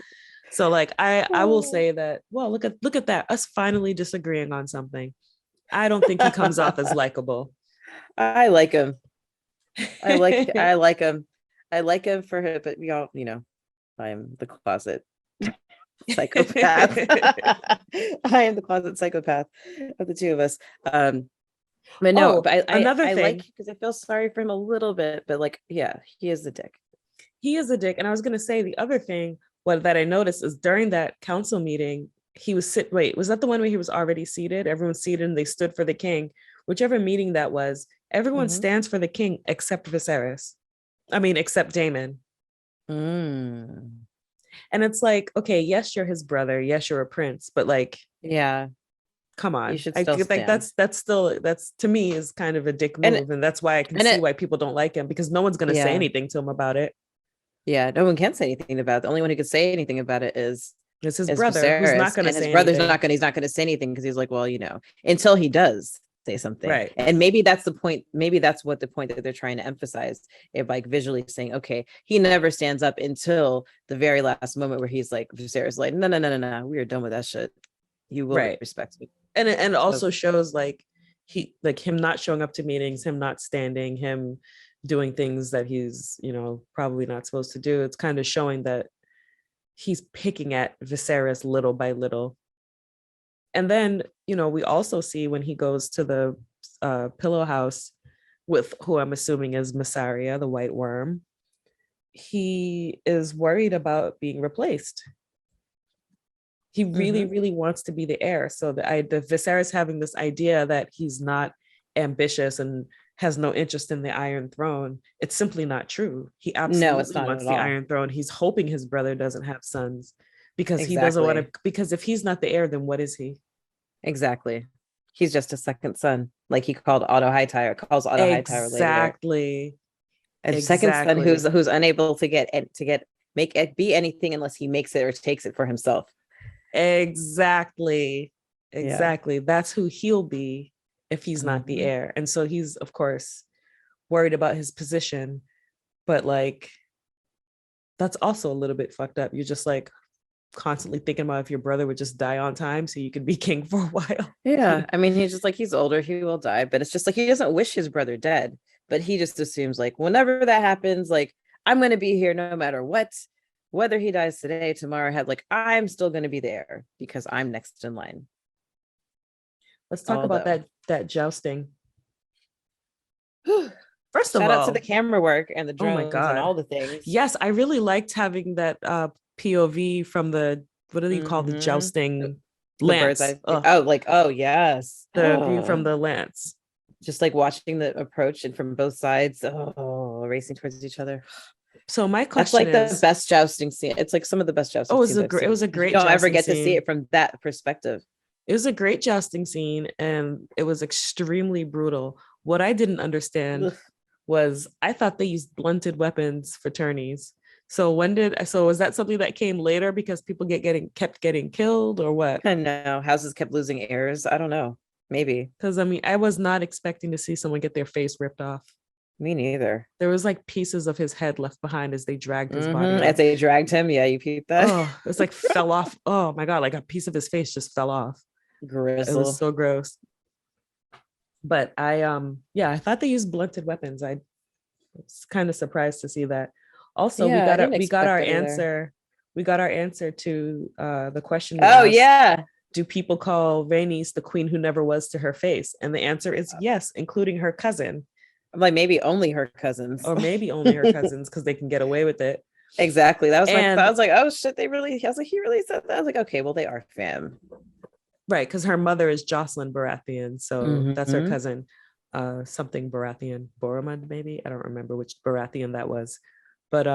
So like I will say that, well, look at that, us finally disagreeing on something. I don't think he comes off as likable. I like him. I like him. I like him for him, but we all, you know, I'm the closet psychopath. I am the closet psychopath of the two of us. But no, but another thing, like, because I feel sorry for him a little bit, but like, yeah, he is a dick. He is a dick. And I was gonna say the other thing that I noticed is during that council meeting, he was was that the one where he was already seated? Everyone's seated and they stood for the king. Whichever meeting that was, everyone stands for the king except Viserys. I mean, except Damon. And it's like, okay, yes, you're his brother. Yes, you're a prince, but like, come on. You should still like that's to me is kind of a dick move, and that's why I can see why people don't like him, because no one's going to say anything to him about it. Yeah, no one can say anything about it. The only one who could say anything about it is his brother, Viserys, who's not going to say anything. His brother's he's not going to say anything because he's like, well, you know, until he does say something, right? And maybe that's the point. Maybe that's what the point that they're trying to emphasize, if like visually saying, okay, he never stands up until the very last moment where he's like, Viserys, like, no, we are done with that shit. You will respect me. And it also shows like him not showing up to meetings, him not standing, him doing things that he's, you know, probably not supposed to do. It's kind of showing that he's picking at Viserys little by little. And then, you know, we also see when he goes to the pillow house with who I'm assuming is Massaria, the white worm, he is worried about being replaced. He really, really wants to be the heir. So the Viserys having this idea that he's not ambitious and has no interest in the Iron Throne, it's simply not true. He absolutely wants the Iron Throne. He's hoping his brother doesn't have sons because he doesn't want to, because if he's not the heir, then what is he? Exactly. He's just a second son. Like he calls Otto Hightower later. Exactly. A second son who's unable to be anything unless he makes it or takes it for himself. Exactly. That's who he'll be if he's not the heir. And so he's, of course, worried about his position, but like that's also a little bit fucked up. You're just like constantly thinking about if your brother would just die on time so you could be king for a while. Yeah. I mean, he's just like, he's older, he will die, but it's just like he doesn't wish his brother dead, but he just assumes like whenever that happens, like I'm going to be here no matter what, whether he dies today, tomorrow, I'm still going to be there because I'm next in line. Let's talk about that jousting. First of all, shout out to the camera work and the drones and all the things. Yes, I really liked having that POV from the, what do you call the jousting lance? Yes. The view from the lance. Just like watching the approach and from both sides, racing towards each other. So my question is, the best jousting scene. It's like some of the best jousting scenes. It was a great. You don't ever get to see it from that perspective. It was a great jousting scene, and it was extremely brutal. What I didn't understand was I thought they used blunted weapons for tourneys. So was that something that came later because people kept getting killed or what? I know houses kept losing heirs. I don't know. Maybe because I mean I was not expecting to see someone get their face ripped off. Me neither. There was like pieces of his head left behind as they dragged his body. As they dragged him, yeah, you peeped that. Oh, it's like fell off. Oh my god, like a piece of his face just fell off. Gristle. It was so gross. But I thought they used blunted weapons. I was kind of surprised to see that. Also, we got our answer. We got our answer to the question. Do people call Rhaenys the queen who never was to her face? And the answer is yes, including her cousin. I'm like, maybe only her cousins. Or maybe only her cousins because they can get away with it. Exactly. That was my thought. I was like, oh shit, he really said that. I was like, okay, well, they are fam. Right, because her mother is Jocelyn Baratheon, so that's her cousin. something Baratheon, Boromund maybe, I don't remember which Baratheon that was, but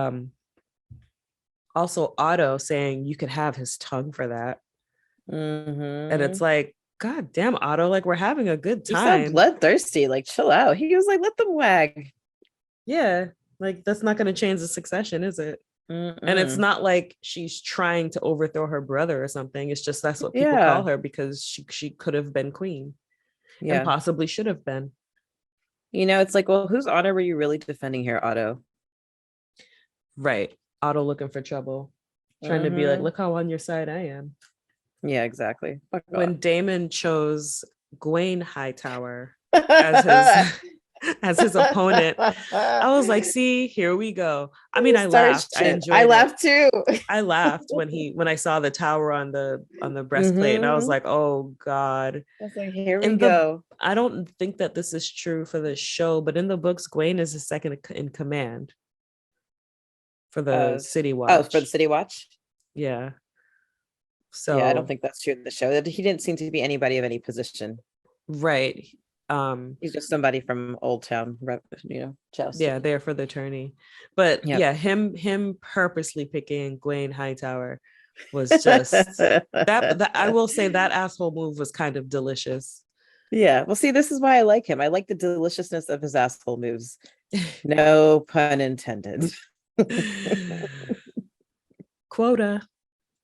also Otto saying you could have his tongue for that. And it's like, God damn, Otto, like we're having a good time. He's so bloodthirsty, like chill out. He was like, let them wag. Yeah, like that's not going to change the succession, is it? And it's not like she's trying to overthrow her brother or something. It's just that's what people call her because she could have been queen and possibly should have been. You know, it's like, well, whose honor were you really defending here, Otto? Right. Otto looking for trouble, trying to be like, look how on your side I am. Yeah, exactly. When Damon chose Gwaine Hightower as his opponent, I was like, see, here we go. I mean, I laughed. I laughed too. I laughed when I saw the tower on the breastplate, and I was like, oh God. I was like, here we go. I don't think that this is true for the show, but in the books, Gwaine is the second in command for the City Watch. Oh, for the City Watch? Yeah. So yeah, I don't think that's true in the show. He didn't seem to be anybody of any position. Right. He's just somebody from Old Town, Chelsea. Yeah, there for the tourney. But yeah, him purposely picking Gwaine Hightower was just that I will say that asshole move was kind of delicious. Yeah. Well, see, this is why I like him. I like the deliciousness of his asshole moves. No pun intended. Quota.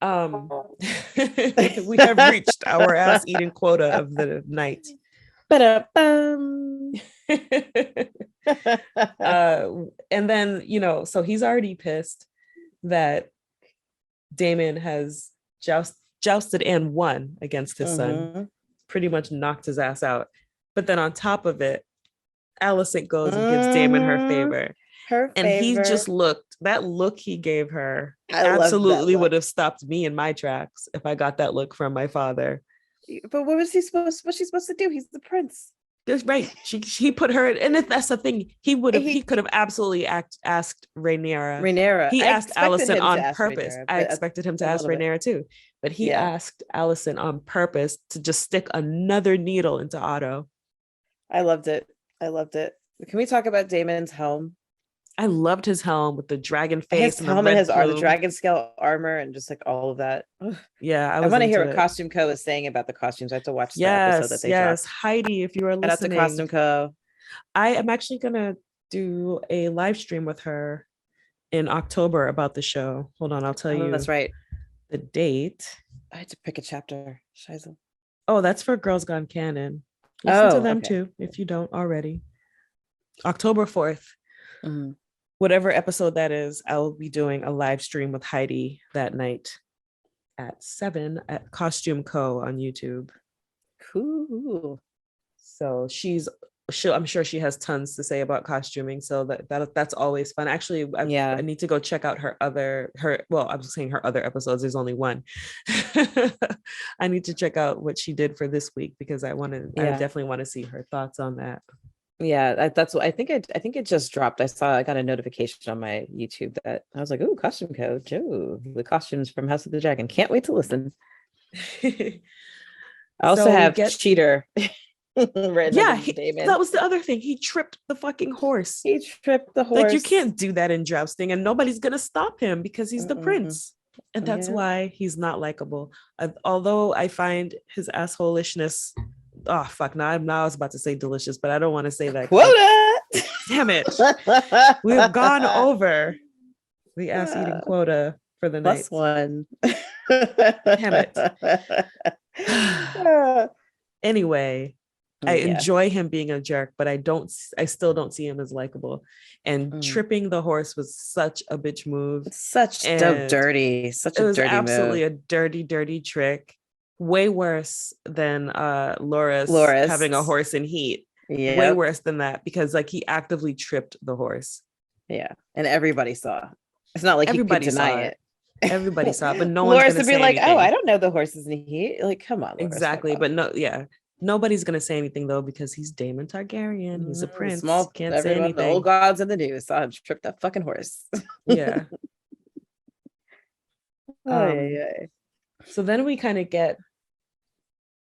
We have reached our ass eating quota of the night. And then, so he's already pissed that Damon has jousted and won against his son, pretty much knocked his ass out. But then on top of it, Alicent goes and gives Damon her favor. And he just that look he gave her absolutely would have stopped me in my tracks if I got that look from my father. But what's she supposed to do? He's the prince. That's right. He put her in, and if that's the thing, he could have absolutely asked Rhaenyra. He asked Alicent on purpose. I expected him to ask Rhaenyra too, but he asked Alicent on purpose to just stick another needle into Otto. I loved it. Can we talk about Damon's helm? I loved his helm with the dragon face, his helmet, the dragon scale armor, and just like all of that. Ugh. Yeah, I want to hear what Costume Co is saying about the costumes. I have to watch the episode that they dropped. Heidi, if you are listening, shout out to Costume Co. I am actually gonna do a live stream with her in October about the show. Hold on, I'll tell you. That's right. The date. I had to pick a chapter. Shiza. Oh, that's for Girls Gone Canon. Listen to them too, if you don't already. October 4th. Mm-hmm. Whatever episode that is, I'll be doing a live stream with Heidi that night at 7 at Costume Co on YouTube. Cool. So I'm sure she has tons to say about costuming. So that's always fun. Actually, I need to go check out her other episodes. There's only one. I need to check out what she did for this week because I definitely want to see her thoughts on that. Yeah, that's what I think. I think it just dropped. I got a notification on my YouTube that I was like, "Ooh, Costume Co. Joe, the costumes from House of the Dragon." Can't wait to listen. I also have Cheater. That was the other thing. He tripped the fucking horse. He tripped the horse. Like you can't do that in jousting, and nobody's gonna stop him because he's the prince, and that's why he's not likable. Although I find his assholishness. Oh fuck! Now I was about to say delicious, but I don't want to say that. Quota. Damn it! We've gone over the ass-eating quota for the night. +1. Damn it. Anyway, I enjoy him being a jerk, but I still don't see him as likable. And tripping the horse was such a bitch move. Such a dirty absolutely move. A dirty trick. Way worse than Loras having a horse in heat. Yeah, way worse than that because like he actively tripped the horse. Yeah, and everybody saw. It's not like everybody could deny it. Everybody saw it, but no one's Loras would be like, anything. "Oh, I don't know the horse is in heat." Like, come on, Loras, exactly. But nobody's gonna say anything though because he's Damon Targaryen. He's a prince. Can't say anything. The old gods in the news saw him trip that fucking horse. Yeah. Yeah. So then we kind of get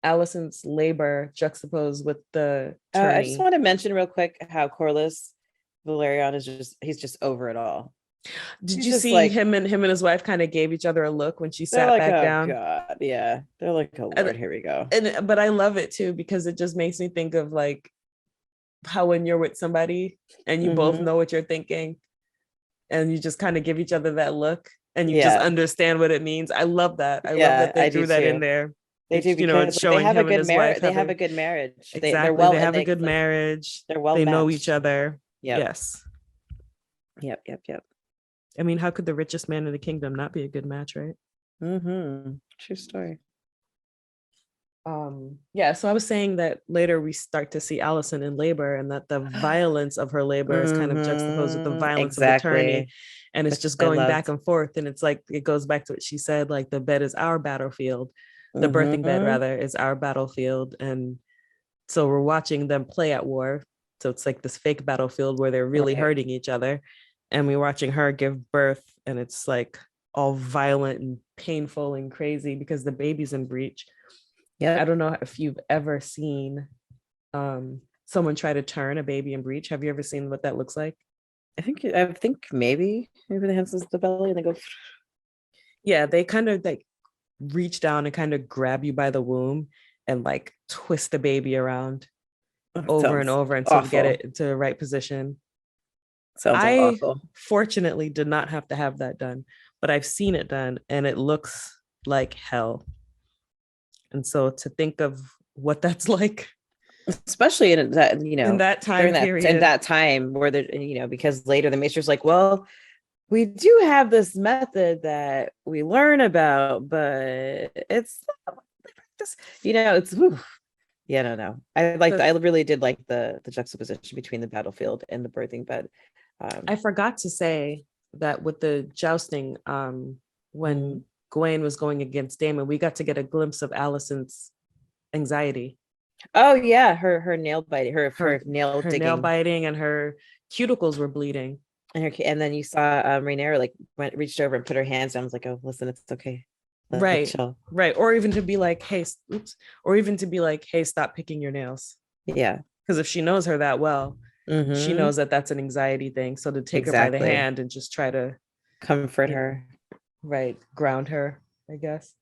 Alicent's labor juxtaposed with the tourney. I just want to mention real quick how Corlys Velaryon is he's just over it all. Did you see like, him and his wife kind of gave each other a look when she sat like, back down? God, yeah. They're like, oh Lord, here we go. But I love it too, because it just makes me think of like how when you're with somebody and you both know what you're thinking and you just kind of give each other that look and you just understand what it means. I love that. I love that they threw that in there. They do, because it's showing they have a good marriage. They have a good marriage. Exactly. They have a good marriage. They're well. They know each other. Yep. Yes. Yep. I mean, how could the richest man in the kingdom not be a good match, right? True story. Yeah, so I was saying that later we start to see Alicent in labor, and that the violence of her labor is kind of juxtaposed with the violence of the tourney, and it's just going back and forth. And it's like, it goes back to what she said, like the bed is our battlefield, the birthing bed rather is our battlefield. And so we're watching them play at war, so it's like this fake battlefield where they're really hurting each other, and we're watching her give birth, and it's like all violent and painful and crazy because the baby's in breach. Yeah, I don't know if you've ever seen someone try to turn a baby in breach. Have you ever seen what that looks like? I think maybe the hands is the belly and they go. Yeah, they kind of like reach down and kind of grab you by the womb and like twist the baby around over and over until you get it into the right position. Sounds awful. Fortunately did not have to have that done, but I've seen it done and it looks like hell. And so to think of what that's like, especially in that, in that time period, in that time where because later the Maester's like, well, we do have this method that we learn about, but it's just, it's, no. I really did like the juxtaposition between the battlefield and the birthing bed. I forgot to say that with the jousting, when Gawain was going against Damon, we got to get a glimpse of Alicent's anxiety. Oh yeah, her nail biting, her nail digging, nail biting, and her cuticles were bleeding. And then you saw Rhaenyra reached over and put her hands down. I was like, oh, listen, it's okay. Right. Or even to be like, hey, stop picking your nails. Yeah. Because if she knows her that well, she knows that that's an anxiety thing. So to take her by the hand and just try to comfort her. Right. Ground her, I guess.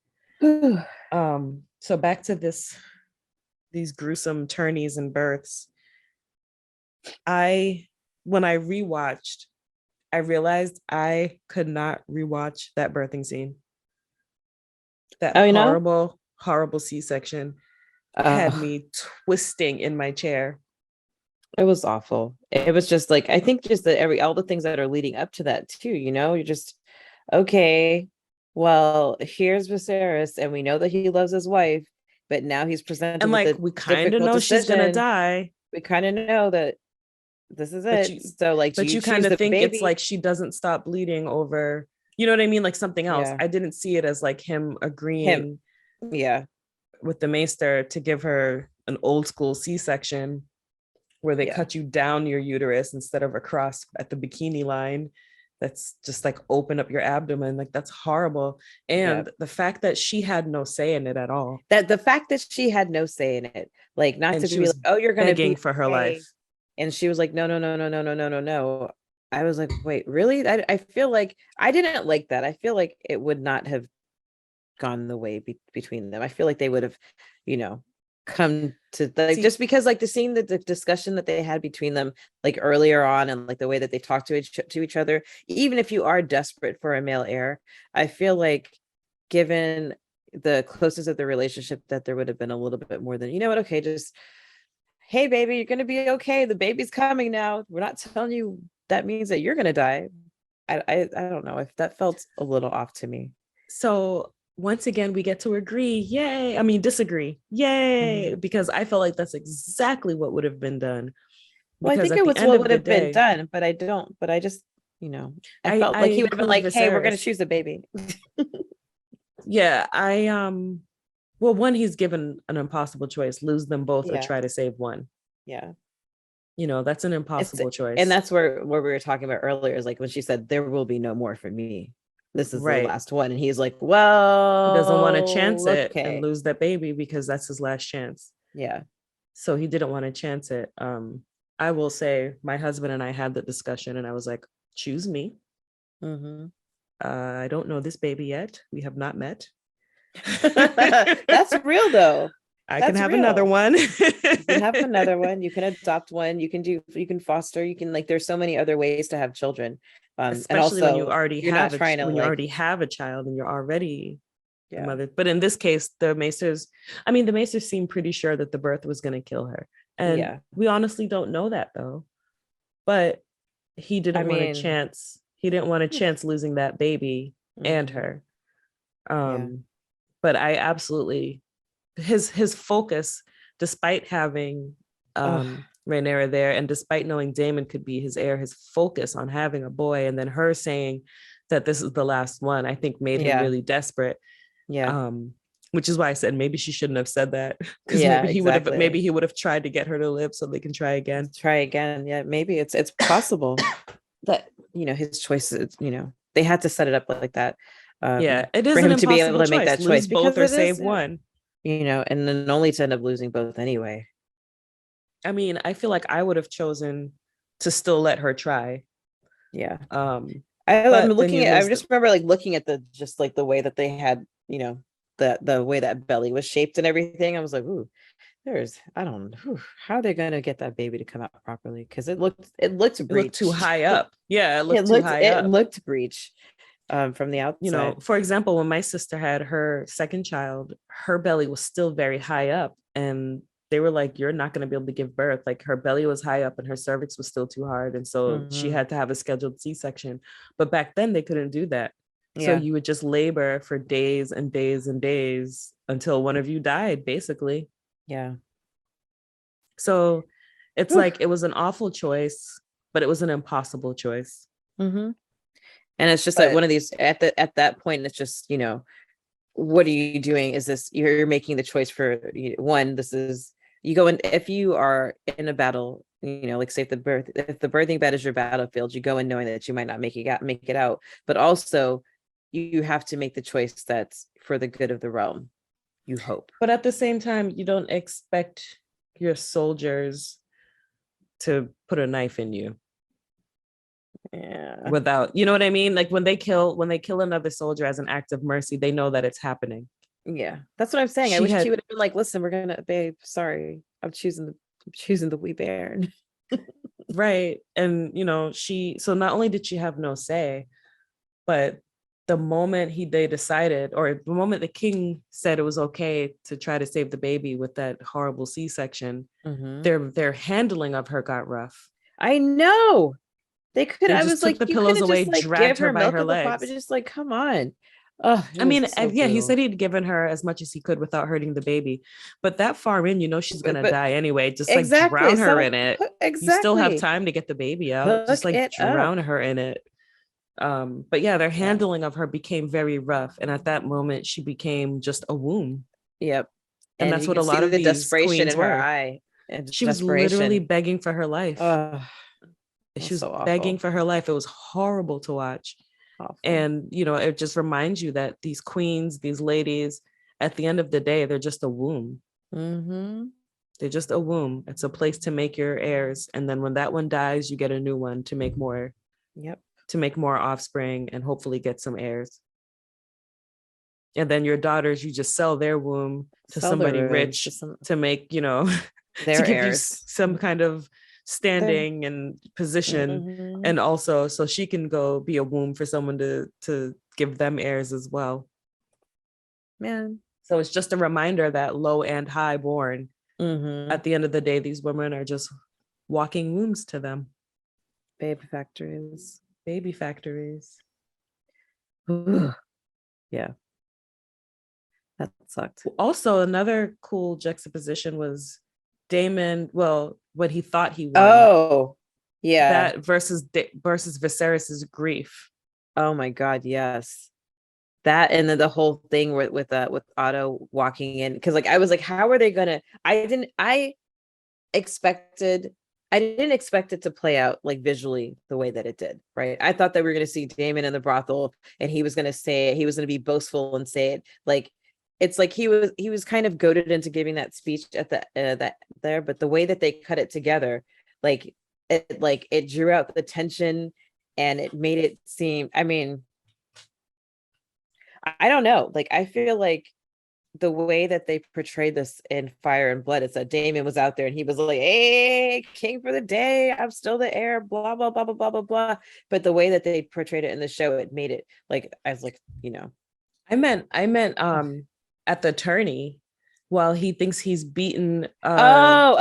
So back to these gruesome tourneys and births. When I rewatched, I realized I could not rewatch that birthing scene. That horrible C-section had me twisting in my chair. It was awful. It was just like, I think just all the things that are leading up to that too, you're just, okay, well, here's Viserys, and we know that he loves his wife, but now he's presented and like we kind of know she's gonna die. We kind of know that this is it. But you kind of think it's like she doesn't stop bleeding over, you know what I mean, like something else. I didn't see it as like him agreeing with the Maester to give her an old school C-section where they cut you down your uterus instead of across at the bikini line. That's just like open up your abdomen. Like that's horrible. And the fact that she had no say in it at all. That the fact that she had no say in it, like not and to be like, oh, you're going to be for her life. And she was like, no. I was like, wait, really? I feel like I didn't like that. I feel like it would not have gone the way between them. I feel like they would have, come to just because like seeing the discussion that they had between them like earlier on, and like the way that they talk to each other, even if you are desperate for a male heir, I feel like given the closeness of the relationship that there would have been a little bit more than, okay, just, hey baby, you're gonna be okay, the baby's coming now, we're not telling you that means that you're gonna die. I don't know, if that felt a little off to me. So once again, we get to disagree. Yay. Because I felt like that's exactly what would have been done. Well, I think it was what would have been done, but I just, I felt like he would have been like, Viserys. Hey, we're going to choose a baby. Yeah. Well, one, he's given an impossible choice, lose them both or try to save one. Yeah. That's an impossible choice. And that's where we were talking about earlier, is like when she said, there will be no more for me. this is the last one. And he's like, well, he doesn't want to chance it okay. and lose that baby because that's his last chance. Yeah. So he didn't want to chance it. I will say my husband and I had the discussion and I was like, choose me. I don't know this baby yet. We have not met. That's real though. I can have another one. You can have another one. You can adopt one. You can foster. You can, like, there's so many other ways to have children. Especially and also, when you already have you already have a child and you're already a mother. But in this case, the Maesters seemed pretty sure that the birth was going to kill her. And we honestly don't know that though. But he didn't want a chance. He didn't want a chance losing that baby and her. But I absolutely, his focus, despite having Rhaenyra there, and despite knowing Daemon could be his heir, his focus on having a boy, and then her saying that this is the last one, I think made him really desperate. Which is why I said maybe she shouldn't have said that, because maybe he would have tried to get her to live so they can try again. Yeah, maybe it's possible that, his choices, they had to set it up like that. It is for him to be able to choice. make that choice, both or save one. And then only to end up losing both anyway. I mean, I feel like I would have chosen to still let her try. Yeah. I'm looking at. I just remember looking at the way that they had, the way that belly was shaped and everything. I was like, ooh, I don't know how are they gonna get that baby to come out properly, because it looked too high up. Yeah, it looked breech. From the outside. For example, when my sister had her second child, her belly was still very high up, and they were like, you're not going to be able to give birth. Like, her belly was high up and her cervix was still too hard, and so she had to have a scheduled C-section. But back then they couldn't do that. So you would just labor for days and days and days until one of you died, basically. So it's like, it was an awful choice, but it was an impossible choice. And it's just like one of these at that point, it's just, what are you doing? Is this, you're making the choice for one, this is, you go in, if you are in a battle, like say if the birthing bed is your battlefield, you go in knowing that you might not make it out, but also you have to make the choice that's for the good of the realm, you hope. But at the same time, you don't expect your soldiers to put a knife in you. Without, you know what I mean? Like, when they kill another soldier as an act of mercy, they know that it's happening. That's what I'm saying. I wish she would have been like, listen, we're gonna, babe, sorry, I'm choosing the wee bairn. Right. And so not only did she have no say, but the moment they decided, or the moment the king said it was okay to try to save the baby with that horrible C-section, their handling of her got rough. I know. I was like, the pillows away, dragged her by her legs. Just like, come on. I mean, he said he'd given her as much as he could without hurting the baby, but that far in, she's gonna die anyway. Just like drown her in it. You still have time to get the baby out. Just like drown her in it. But their handling of her became very rough, and at that moment, she became just a womb. Yep. And that's what a lot of the desperation in her eye. She was literally begging for her life. She was begging for her life. It was horrible to watch. Awful. And, it just reminds you that these queens, these ladies, at the end of the day, they're just a womb. They're just a womb. It's a place to make your heirs. And then when that one dies, you get a new one to make more. To make more offspring and hopefully get some heirs. And then your daughters, you just sell their womb to somebody rich to make, their to give heirs. You some kind of standing and position, and also so she can go be a womb for someone to give them heirs as well. Man. So it's just a reminder that low and high born, at the end of the day, these women are just walking wombs to them. Baby factories. Yeah. That sucked. Also, another cool juxtaposition was Damon, what he thought he won. Oh, yeah. That versus Viserys's grief. Oh my God, yes. That, and then the whole thing with Otto walking in, because I was like, how are they gonna? I expected I didn't expect it to play out like visually the way that it did, right? I thought that we were going to see Damon in the brothel and he was going to say it, he was going to be boastful and say it. Like, it's like he was kind of goaded into giving that speech at the that there, but the way that they cut it together, like it drew out the tension and it made it seem, I mean, I don't know. Like, I feel like the way that they portrayed this in Fire and Blood is that Damon was out there and he was like, "Hey, king for the day, I'm still the heir, blah blah blah blah blah blah blah." But the way that they portrayed it in the show, it made it like, I was like, I meant at the tourney, while he thinks he's beaten. Sorry,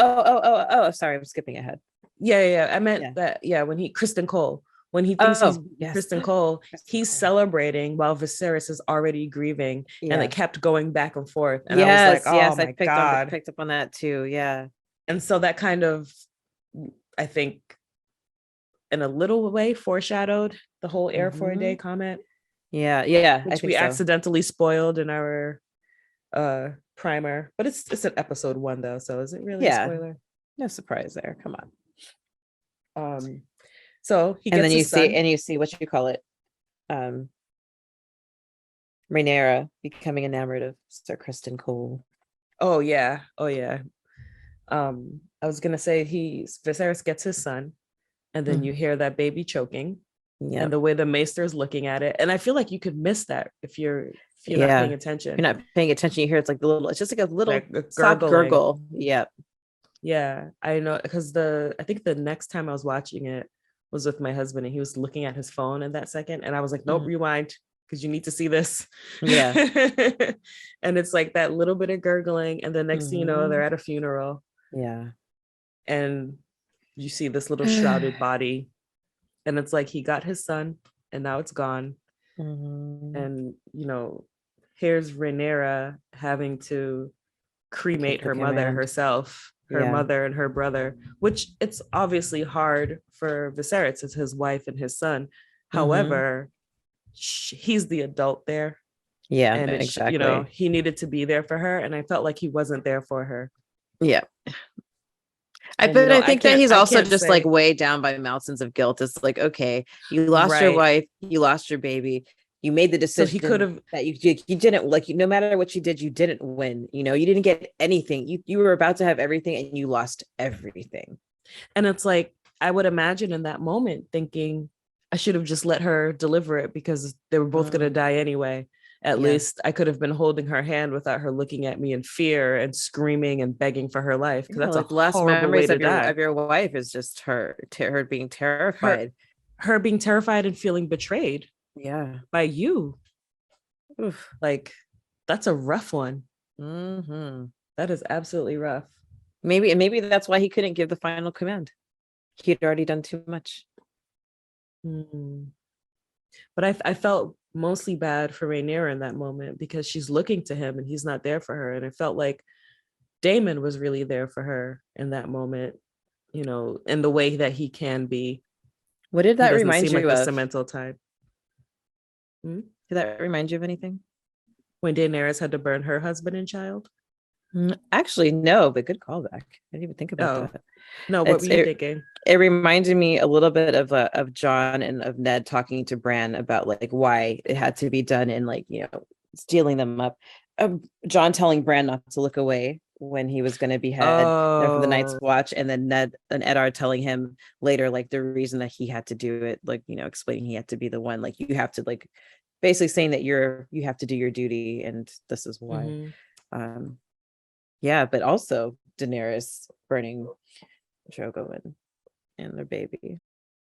I'm skipping ahead. Yeah. I meant that. Yeah, when Kristen Cole. When he thinks he's Kristen Cole, he's celebrating while Viserys is already grieving, and it kept going back and forth. And I was like, "Oh my God!" I picked up on that too. Yeah, and so that kind of, I think, in a little way, foreshadowed the whole "heir for a day" comment. Yeah, which we accidentally spoiled in our primer, but it's an episode 1 though, so is it really a spoiler? No surprise there. Come on. So he gets, and then you see what you call it, Rhaenyra becoming enamored of Sir Kristen Cole. Oh yeah. I was gonna say Viserys gets his son, and then you hear that baby choking, and the way the maester is looking at it, and I feel like you could miss that if you're not paying attention. If you're not paying attention, you hear it's like it's just like a little soft gurgle. Yeah, I know, because I think the next time I was watching it was with my husband, and he was looking at his phone in that second, and I was like, nope, rewind, because you need to see this. And it's like that little bit of gurgling, and the next thing you know, they're at a funeral, and you see this little shrouded body, and it's like he got his son and now it's gone. And here's Rhaenyra having to cremate her mother herself, mother and her brother, which it's obviously hard for Viserys, it's his wife and his son. However, he's the adult there. And exactly. He needed to be there for her, and I felt like he wasn't there for her. I think that he's also just like way down by mountains of guilt. It's like, okay, you lost your wife, you lost your baby, you made the decision, so he could have that you didn't, like, no matter what you did, you didn't win. You didn't get anything. You were about to have everything and you lost everything. And it's like, I would imagine in that moment thinking, I should have just let her deliver it, because they were both going to die anyway. At least I could have been holding her hand without her looking at me in fear and screaming and begging for her life. Because that's like, a last memories of your wife is just her being terrified, her being terrified and feeling betrayed. By you. Oof. Like, that's a rough one. That is absolutely rough. Maybe that's why he couldn't give the final command. He'd already done too much. But I felt mostly bad for Rhaenyra in that moment, because she's looking to him and he's not there for her. And it felt like Damon was really there for her in that moment, in the way that he can be. What did that remind you of? The mental type. Did that remind you of anything? When Daenerys had to burn her husband and child? Actually, no, but good callback. I didn't even think about that. No, what were you thinking? It reminded me a little bit of Jon and of Ned talking to Bran about like why it had to be done, and like, stealing them up. Jon telling Bran not to look away when he was going to behead for the Night's Watch, and then Ned and Eddard telling him later like the reason that he had to do it, like, explaining he had to be the one, like, you have to, like, basically saying that you have to do your duty, and this is why. But also Daenerys burning Drogo and their baby.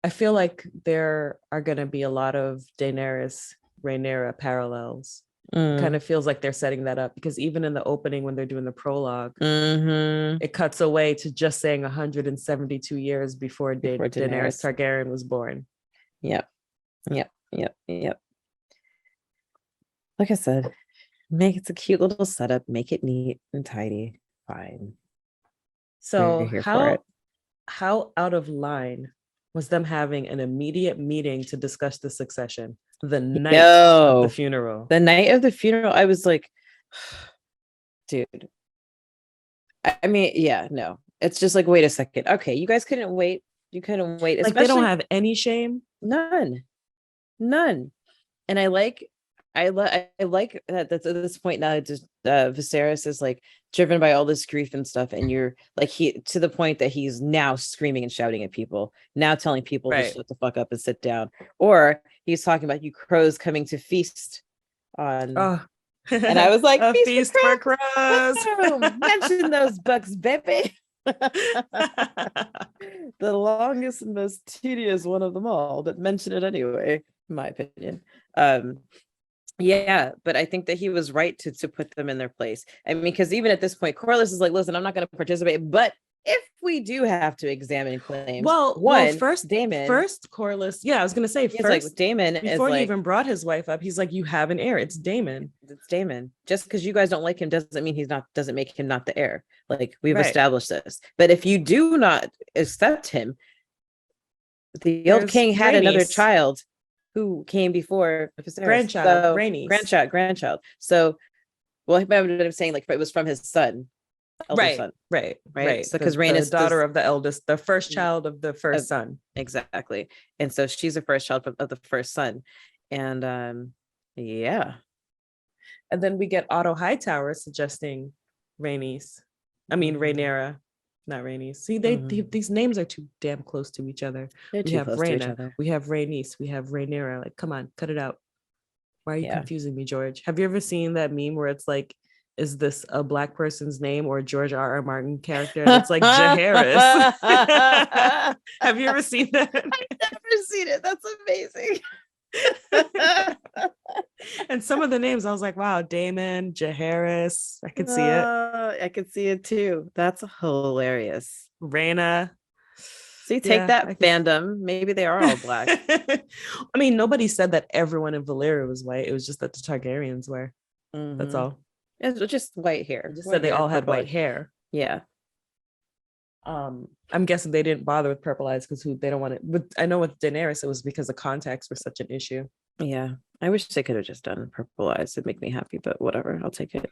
I feel like there are going to be a lot of Daenerys Rhaenyra parallels. Kind of feels like they're setting that up, because even in the opening, when they're doing the prologue, it cuts away to just saying 172 years before Daenerys Targaryen was born. Yep. Like I said, it's a cute little setup, make it neat and tidy. Fine. So how out of line was them having an immediate meeting to discuss the succession the night of the funeral? The night of the funeral, I was like, dude. I mean, no. it's just like, wait a second. Okay, you guys couldn't wait. You couldn't wait. Like they don't have any shame. None. And I like that at this point now, just Viserys is like driven by all this grief and stuff, and you're like, he to the point that he's now screaming and shouting at people, now telling people to shut the fuck up and sit down, or he's talking about you crows coming to feast on. And I was like, a feast for crows. Mention those bucks, baby. The longest and most tedious one of them all, but mention it anyway, in my opinion. Yeah, but I think that he was right to put them in their place. I mean, because even at this point, Corlys is like, listen, I'm not going to participate, but if we do have to examine claims, first Corlys, I was gonna say first, like, Damon before he even brought his wife up, he's like, you have an heir. It's Damon. Just because you guys don't like him doesn't mean doesn't make him not the heir. Like, we've established this. But if you do not accept him, the old king had another child who came before grandchild. So, well, I'm saying, like, it was from his son. Right. So because Rhaenyra is the daughter of the eldest, the first child of the first son. Exactly. And so she's the first child of the first son. And and then we get Otto Hightower suggesting Rhaenyra, not Rhaenys. See, these names are too damn close to each other. We have Rhaena, we have Rhaenys, we have Rhaenyra. Like, come on, cut it out. Why are you confusing me, George? Have you ever seen that meme where it's like, is this a Black person's name or a George R.R. Martin character? And it's like Jaehaerys. Have you ever seen that? I've never seen it. That's amazing. And some of the names, I was like, wow, Damon, Jaehaerys. I could see it. I could see it too. That's hilarious. Rhaena. See, take that, fandom. Maybe they are all Black. I mean, nobody said that everyone in Valyria was white. It was just that the Targaryens were. Mm-hmm. That's all. It's just white hair. Just said they all had white hair. Yeah. I'm guessing they didn't bother with purple eyes because they don't want it. But I know with Daenerys, it was because the contacts were such an issue. Yeah. I wish they could have just done purple eyes. It'd make me happy, but whatever. I'll take it.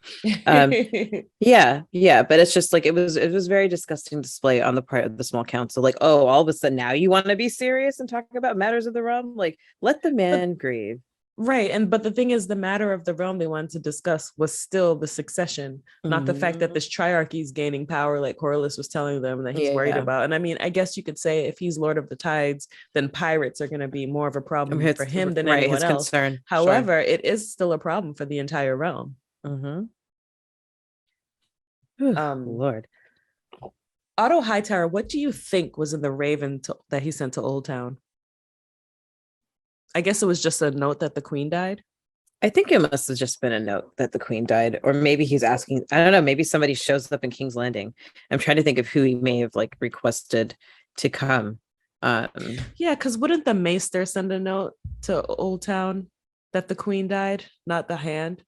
Yeah. But it's just like, it was very disgusting display on the part of the small council. Like, oh, all of a sudden now you want to be serious and talk about matters of the realm? Like, let the man grieve. Right. But the thing is, the matter of the realm they wanted to discuss was still the succession, not the fact that this triarchy is gaining power, like Corlys was telling them that he's worried about. And I mean, I guess you could say if he's Lord of the Tides, then pirates are going to be more of a problem for him than anyone else. Concern. However, it is still a problem for the entire realm. Lord. Otto Hightower, what do you think was in the raven that he sent to Old Town? I guess it was just a note that the queen died. I think it must have just been a note that the queen died, or maybe he's asking, I don't know, maybe somebody shows up in King's Landing. I'm trying to think of who he may have like requested to come. Because wouldn't the maester send a note to Old Town that the queen died, not the hand?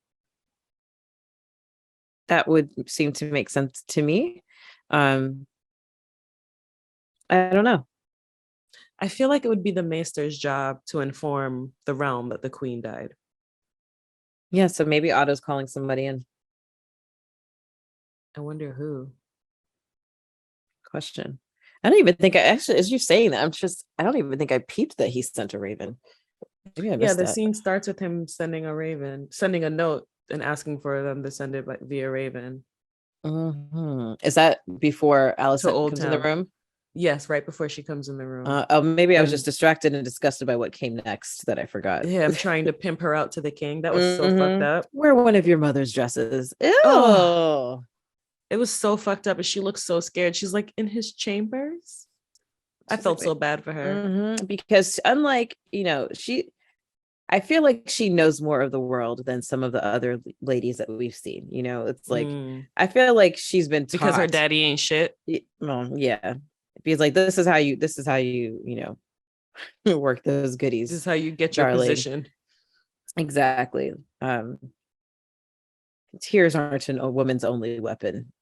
That would seem to make sense to me. I don't know. I feel like it would be the maester's job to inform the realm that the queen died. Yeah, so maybe Otto's calling somebody in. I wonder who. Question. I don't even think as you're saying that, I don't even think I peeped that he sent a raven. Maybe I missed the scene starts with him sending a note and asking for them to send it via raven. Is that before Alicent comes in the room? Yes, right before she comes in the room. Maybe I was just distracted and disgusted by what came next that I forgot. Yeah, I'm trying to pimp her out to the king. That was so fucked up. Wear one of your mother's dresses. Ew. Oh. It was so fucked up, and she looks so scared. She's like in his chambers. I felt so bad for her because unlike I feel like she knows more of the world than some of the other ladies that we've seen. It's like I feel like she's been taught. Because her daddy ain't shit. Well, yeah. Because like this is how you work those goodies. This is how you get your position. Exactly. Tears aren't a woman's only weapon,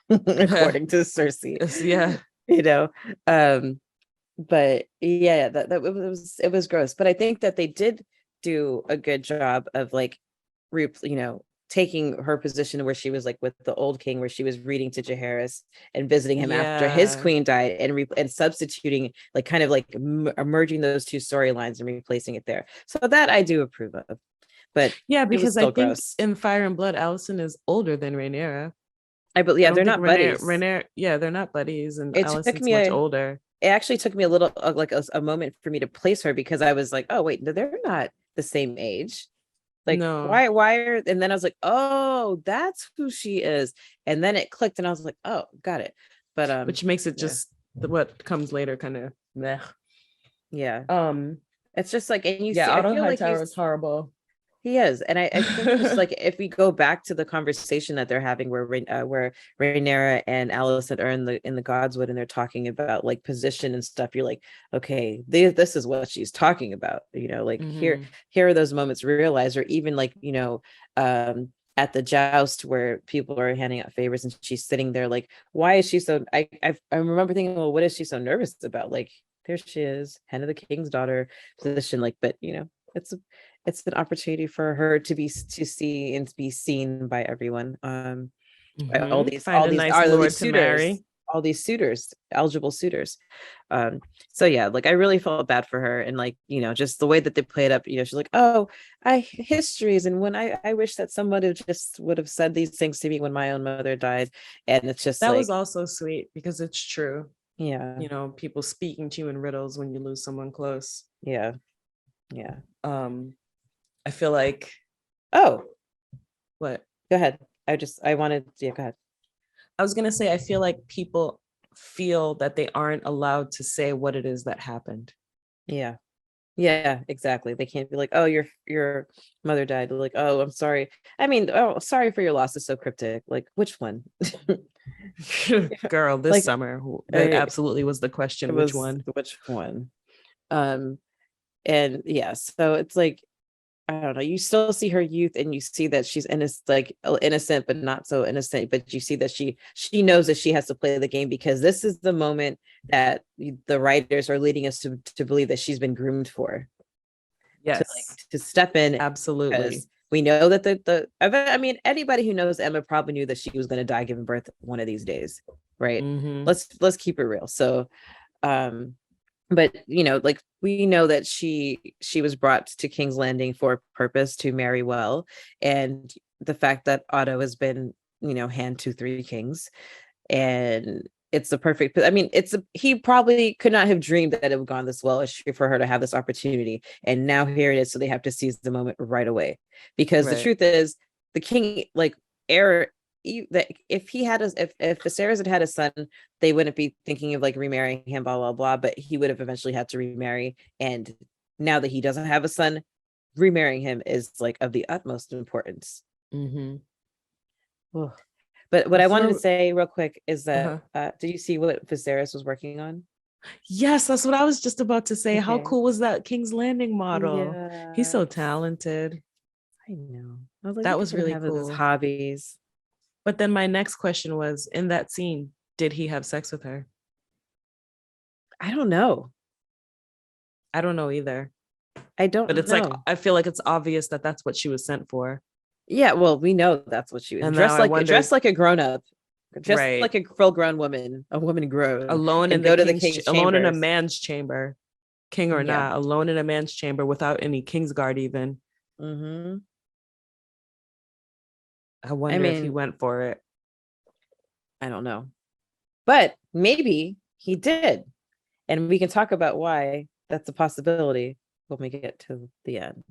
according to Cersei. Yeah. But yeah, that it was gross. But I think that they did do a good job of like taking her position where she was like with the old king, where she was reading to Jaehaerys and visiting him after his queen died, and substituting, like kind of like merging those two storylines and replacing it there. So that I do approve of. But yeah, because I think gross. In Fire and Blood, Alicent is older than Rhaenyra. They're not buddies. They're not buddies, and Alicent's much older. It actually took me a little like a moment for me to place her, because I was like, oh wait, they're not the same age. Like, no. why are, and then I was like, oh, that's who she is. And then it clicked and I was like, oh, got it. But which makes it just what comes later kind of meh. Yeah. It's just like, and you see, Otto Hightower is horrible. He is. And I think just like, if we go back to the conversation that they're having where Rhaenyra and Alicent are in the Godswood, and they're talking about like position and stuff, you're like, okay, this is what she's talking about, like here are those moments realized. Or even like, at the joust where people are handing out favors and she's sitting there like, why is she so, I remember thinking, well, what is she so nervous about? Like, there she is, hand of the king's daughter position, like, but it's an opportunity for her to see and to be seen by everyone. All these suitors, eligible suitors. So yeah, like I really felt bad for her, and like, just the way that they played up, she's like, oh, histories, and when I wish that somebody would have said these things to me when my own mother died. And it's just that was also sweet, because it's true. Yeah. People speaking to you in riddles when you lose someone close. Yeah. I feel like, what? Go ahead. Go ahead. I was going to say, I feel like people feel that they aren't allowed to say what it is that happened. Yeah. Yeah, exactly. They can't be like, oh, your mother died. They're like, oh, I'm sorry. I mean, oh, sorry for your loss is so cryptic. Like, which one? Girl, this summer, that absolutely was the question. Which one? And yeah, so it's like, I don't know, you still see her youth, and you see that she's innocent, but not so innocent. But you see that she knows that she has to play the game, because this is the moment that the writers are leading us to believe that she's been groomed for. Yes. To step in. Absolutely. We know that anybody who knows Emma probably knew that she was going to die giving birth one of these days. Right. Mm-hmm. Let's keep it real. So, but like, we know that she was brought to King's Landing for a purpose, to marry well. And the fact that Otto has been, hand to 3 kings, and it's the perfect, he probably could not have dreamed that it would have gone this well for her to have this opportunity. And now here it is. So they have to seize the moment right away, because the truth is, the king, like, if Viserys had a son, they wouldn't be thinking of like remarrying him, blah blah blah, but he would have eventually had to remarry. And now that he doesn't have a son, remarrying him is like of the utmost importance. Mm-hmm. But what I wanted to say real quick is that did you see what Viserys was working on? Yes, that's what I was just about to say. Okay. How cool was that King's Landing model? Yeah. He's so talented. I know. I was like, that was really cool. His hobbies. But then my next question was, in that scene, did he have sex with her? I don't know. I don't know either. But it's like, I feel like it's obvious that that's what she was sent for. Yeah, well, we know that's what she was. Dressed like a grown-up. Just like a full-grown woman, a woman grown. Alone in the king's alone in a man's chamber. King or not, alone in a man's chamber without any Kingsguard even. Mm-hmm. I wonder if he went for it. I don't know. But maybe he did. And we can talk about why that's a possibility when we get to the end.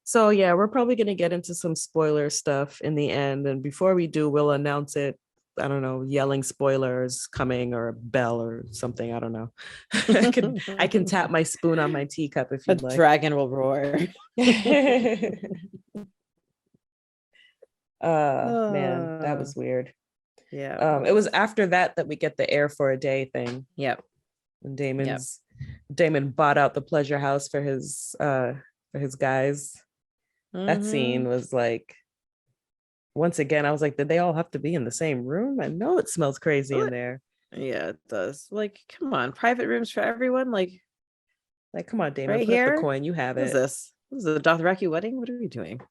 So yeah, we're probably going to get into some spoiler stuff in the end. And before we do, we'll announce it. I don't know, yelling spoilers coming, or a bell or something. I don't know. I can tap my spoon on my teacup if you'd like. Dragon will roar. Man, that was weird. Yeah. It was after that we get the heir for a day thing. Yep. And Damon bought out the pleasure house for his guys. Mm-hmm. That scene was like, once again, I was like, did they all have to be in the same room? I know it smells crazy in there. Yeah, it does. Like, come on, private rooms for everyone. Like come on, Damon, put up the coin. You have it. What is this? This is a Dothraki wedding. What are we doing?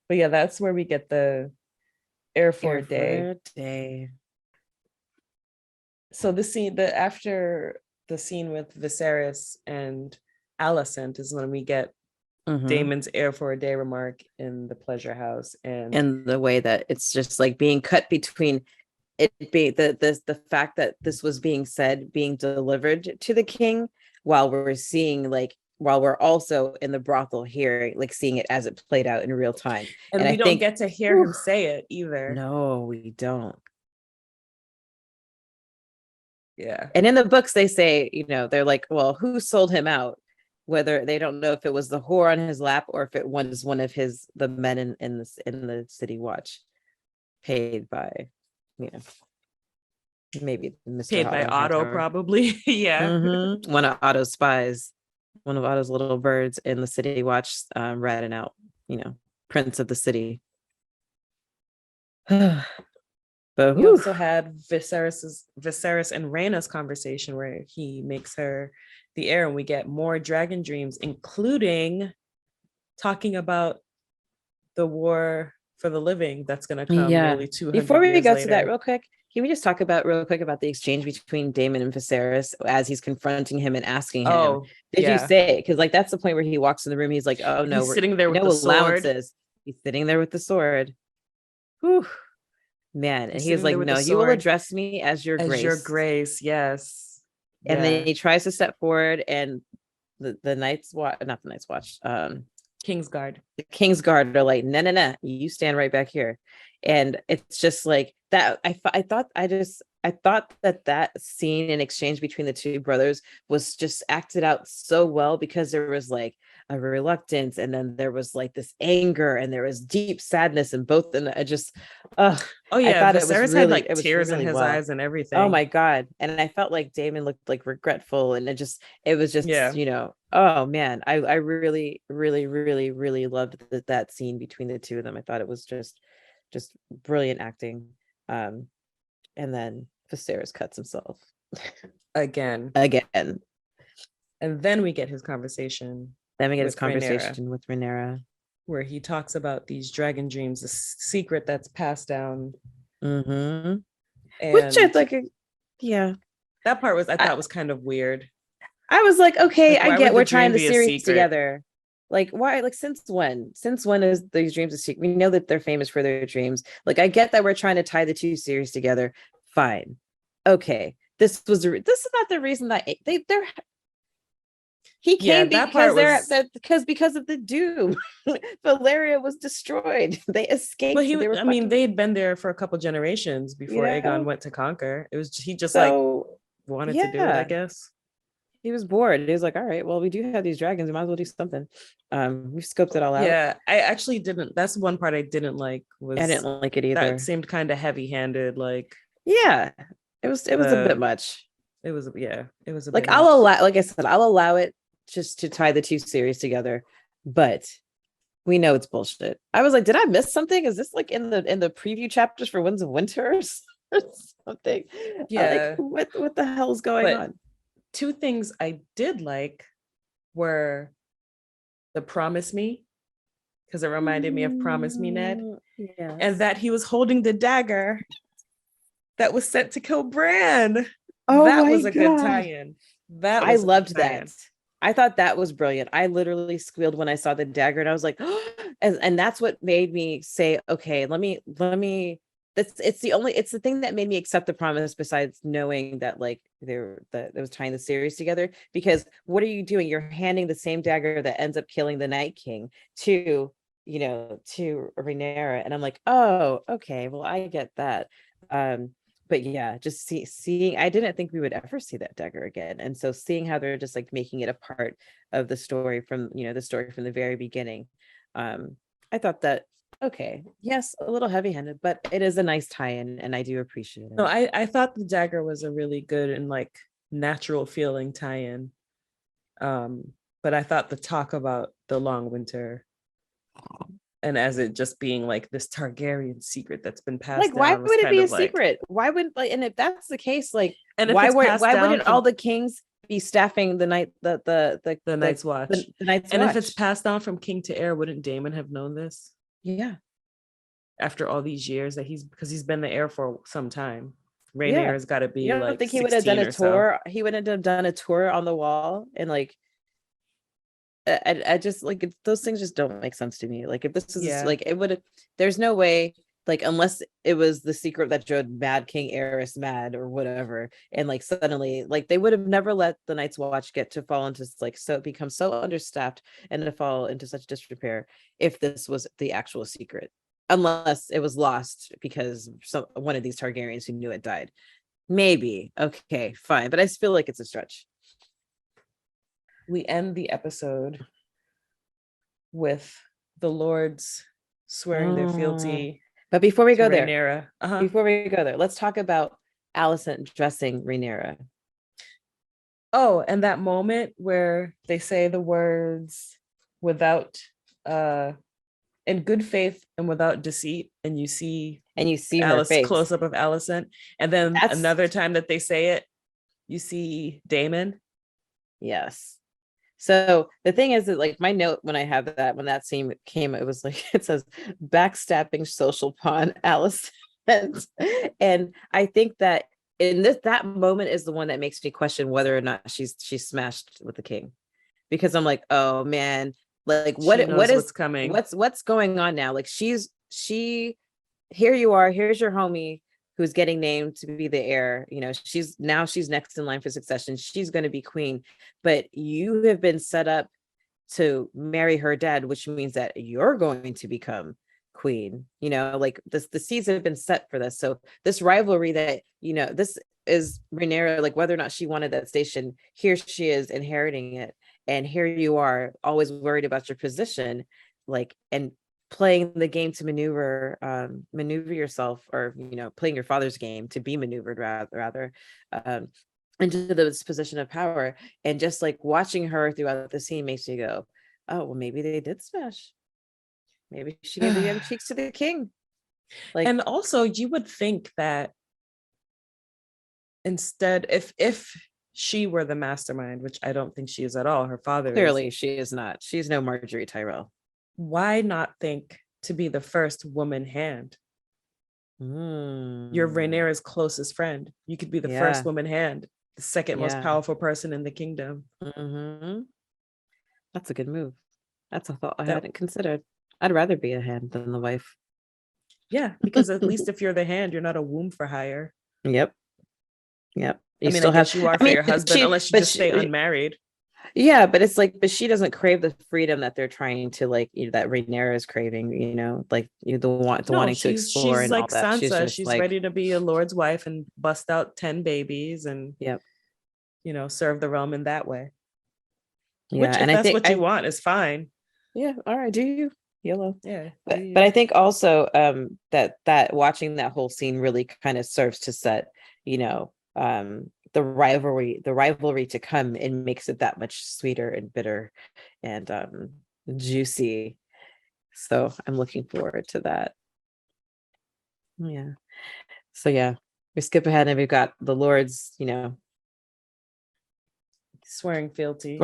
But yeah, that's where we get the heir for a day. So the scene after the scene with Viserys and Alicent is when we get Daemon's heir for a day remark in the pleasure house, and the way that it's just like being cut between it being the fact that this was being said, being delivered to the king, while we're also in the brothel hearing, like seeing it as it played out in real time. And we don't get to hear him say it either. No, we don't. Yeah. And in the books they say, they're like, well, who sold him out? Whether they don't know if it was the whore on his lap or if it was one of the men in the city watch, paid by, maybe Mr. Paid by Otto, probably. Yeah. One of Otto's spies, one of Otto's little birds in the city watch, ratting out, prince of the city. But we also had Viserys and Rhaenyra's conversation where he makes her the heir, and we get more dragon dreams, including talking about the war for the living that's going to come nearly 200 Before we go later. to that real quick, can we just talk about the exchange between Damon and Viserys as he's confronting him and asking him, did you say, because like that's the point where he walks in the room, he's like, oh no, he's sitting there with the sword. He's sitting there with the sword. Whew. Man, and he's like, no, you will address me as your grace. As your grace, yes. And then he tries to step forward, and the Night's Watch, not the Night's Watch, Kingsguard. The Kingsguard are like, no, you stand right back here. And it's just like that. I thought that scene and exchange between the two brothers was just acted out so well, because there was like a reluctance, and then there was like this anger, and there was deep sadness in both. And I just, I thought Viserys had like tears in his eyes and everything. Oh my God. And I felt like Damon looked like regretful, and it was just, oh man, I really, really, really, really loved that scene between the two of them. I thought it was just brilliant acting. And then Viserys cuts himself again. And then we get his conversation. With Rhaenyra, where he talks about these dragon dreams, the secret that's passed down. And which I like, that part was, I thought was kind of weird. I was like, okay, I get we're trying the series together. Like, why? Like, since when? Since when is these dreams a secret? We know that they're famous for their dreams. Like, I get that we're trying to tie the two series together. Fine, okay. This is not the reason that they're. He came because of the doom. Valyria was destroyed. They escaped. But they'd been there for a couple generations before Aegon went to conquer. It was he just wanted to do it, I guess. He was bored. He was like, all right, well, we do have these dragons. We might as well do something. We've scoped it all out. Yeah, I actually didn't. That's one part I didn't like. I didn't like it either. That seemed kind of heavy-handed. Like, yeah, it was a bit much. It was a like, I'll allow. Like I said, I'll allow it just to tie the two series together, but we know it's bullshit. I was like, did I miss something? Is this like in the preview chapters for Winds of Winter or something? Yeah, like, what the hell's going on? Two things I did like were the Promise Me, because it reminded me of Promise Me, Ned. Yes. And that he was holding the dagger that was sent to kill Bran. Oh, that was a good tie-in. I loved that. I thought that was brilliant. I literally squealed when I saw the dagger, and I was like, oh, and that's what made me say, okay, let me. It's the thing that made me accept the promise, besides knowing that like that it was tying the series together. Because what are you doing? You're handing the same dagger that ends up killing the Night King to Rhaenyra, and I'm like, oh, okay, well, I get that. But yeah, just seeing, I didn't think we would ever see that dagger again. And so seeing how they're just like making it a part of the story from the very beginning. I thought that, okay, yes, a little heavy-handed, but it is a nice tie-in, and I do appreciate it. No, I thought the dagger was a really good and like natural feeling tie-in. But I thought the talk about the long winter, and as it just being like this Targaryen secret that's been passed like, down. Why would it be a secret? Why wouldn't, like, and if that's the case, like, why wouldn't all the kings be staffing the Night's Watch? The Night's Watch. And if it's passed down from king to heir, wouldn't Damon have known this? Yeah. After all these years that because he's been the heir for some time. Rhaenyra's got to be I don't think he would have done a tour. He wouldn't have done a tour on the wall, and like I just like those things just don't make sense to me. Like if this is like it would have, there's no way, like unless it was the secret that drove Mad King Aerys mad or whatever, and like suddenly like they would have never let the Night's Watch get to fall into like so become so understaffed and to fall into such disrepair if this was the actual secret, unless it was lost because one of these Targaryens who knew it died. Maybe. Okay, fine, but I feel like it's a stretch. We end the episode with the lords swearing their fealty. But before we go there, before we go there, let's talk about Alicent dressing Rhaenyra. Oh, and that moment where they say the words without in good faith and without deceit, and you see her face. Close up of Alicent, and then another time that they say it, you see Damon. Yes. So the thing is that like my note when I have that, when that scene came, it was like, it says backstabbing social pawn Alicent. And I think that in that moment is the one that makes me question whether or not she's smashed with the king, because I'm like, oh man, like what's coming? What's going on now? Like here you are, here's your homie who's getting named to be the heir. You know, she's next in line for succession. She's going to be queen, but you have been set up to marry her dad, which means that you're going to become queen. You know, like the seeds have been set for this. So this rivalry that, you know, this is Rhaenyra, like whether or not she wanted that station, here she is inheriting it. And here you are always worried about your position, like, and playing the game to maneuver yourself, or, you know, playing your father's game to be maneuvered rather into this position of power. And just like watching her throughout the scene makes me go, oh, well, maybe they did smash. Maybe she gave the young cheeks to the king. Like, and also you would think that instead, if she were the mastermind, which I don't think she is at all, her father clearly she is not. She's no Marjorie Tyrell. Why not think to be the first woman hand? You're Rhaenyra's closest friend. You could be the first woman hand, the second most powerful person in the kingdom. That's a good move. That's a thought I hadn't considered. I'd rather be a hand than the wife. Yeah, because at least if you're the hand, you're not a womb for hire. Yep. You still have you are for your husband, unless you just stay unmarried. Yeah, but it's like, but she doesn't crave the freedom that they're trying to, like, you know, that Rhaenyra is craving, you know, like wanting to explore. She's and like all that. Sansa. She's like, ready to be a lord's wife and bust out 10 babies and, you know, serve the realm in that way. Yeah, which, if that's what you want, is fine. Yeah, all right, do you? Yellow. Yeah. But I think also that watching that whole scene really kind of serves to set, you know, the rivalry to come, and makes it that much sweeter and bitter and juicy. So I'm looking forward to that. Yeah. So yeah, we skip ahead and we've got the lords, you know, swearing fealty.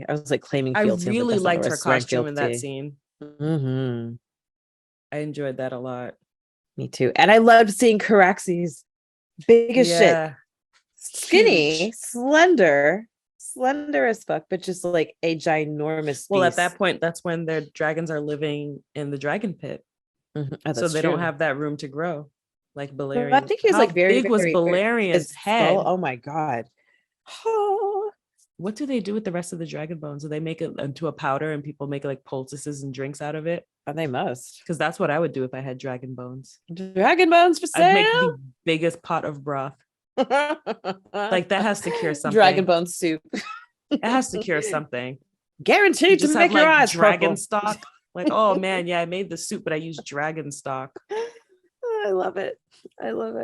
I was like claiming fealty. I really liked her costume in that scene. I enjoyed that a lot. Me too. And I loved seeing Caraxes. Big as shit. Skinny, huge. slender as fuck, but just like a ginormous beast. Well, at that point, that's when their dragons are living in the dragon pit. So they don't have that room to grow like Balerion. Well, I think he was like very big was Balerion's head. Skull? Oh my god. What do they do with the rest of the dragon bones? Do they make it into a powder and people make like poultices and drinks out of it? Oh, they must. Because that's what I would do if I had dragon bones. Dragon bones for sale? I'd make the biggest pot of broth. Like that has to cure something. Dragon bone soup. It has to cure something. Guaranteed to make your eyes dragon purple. stock. Like, oh man, yeah, I made the soup, but I used dragon stock. I love it. I don't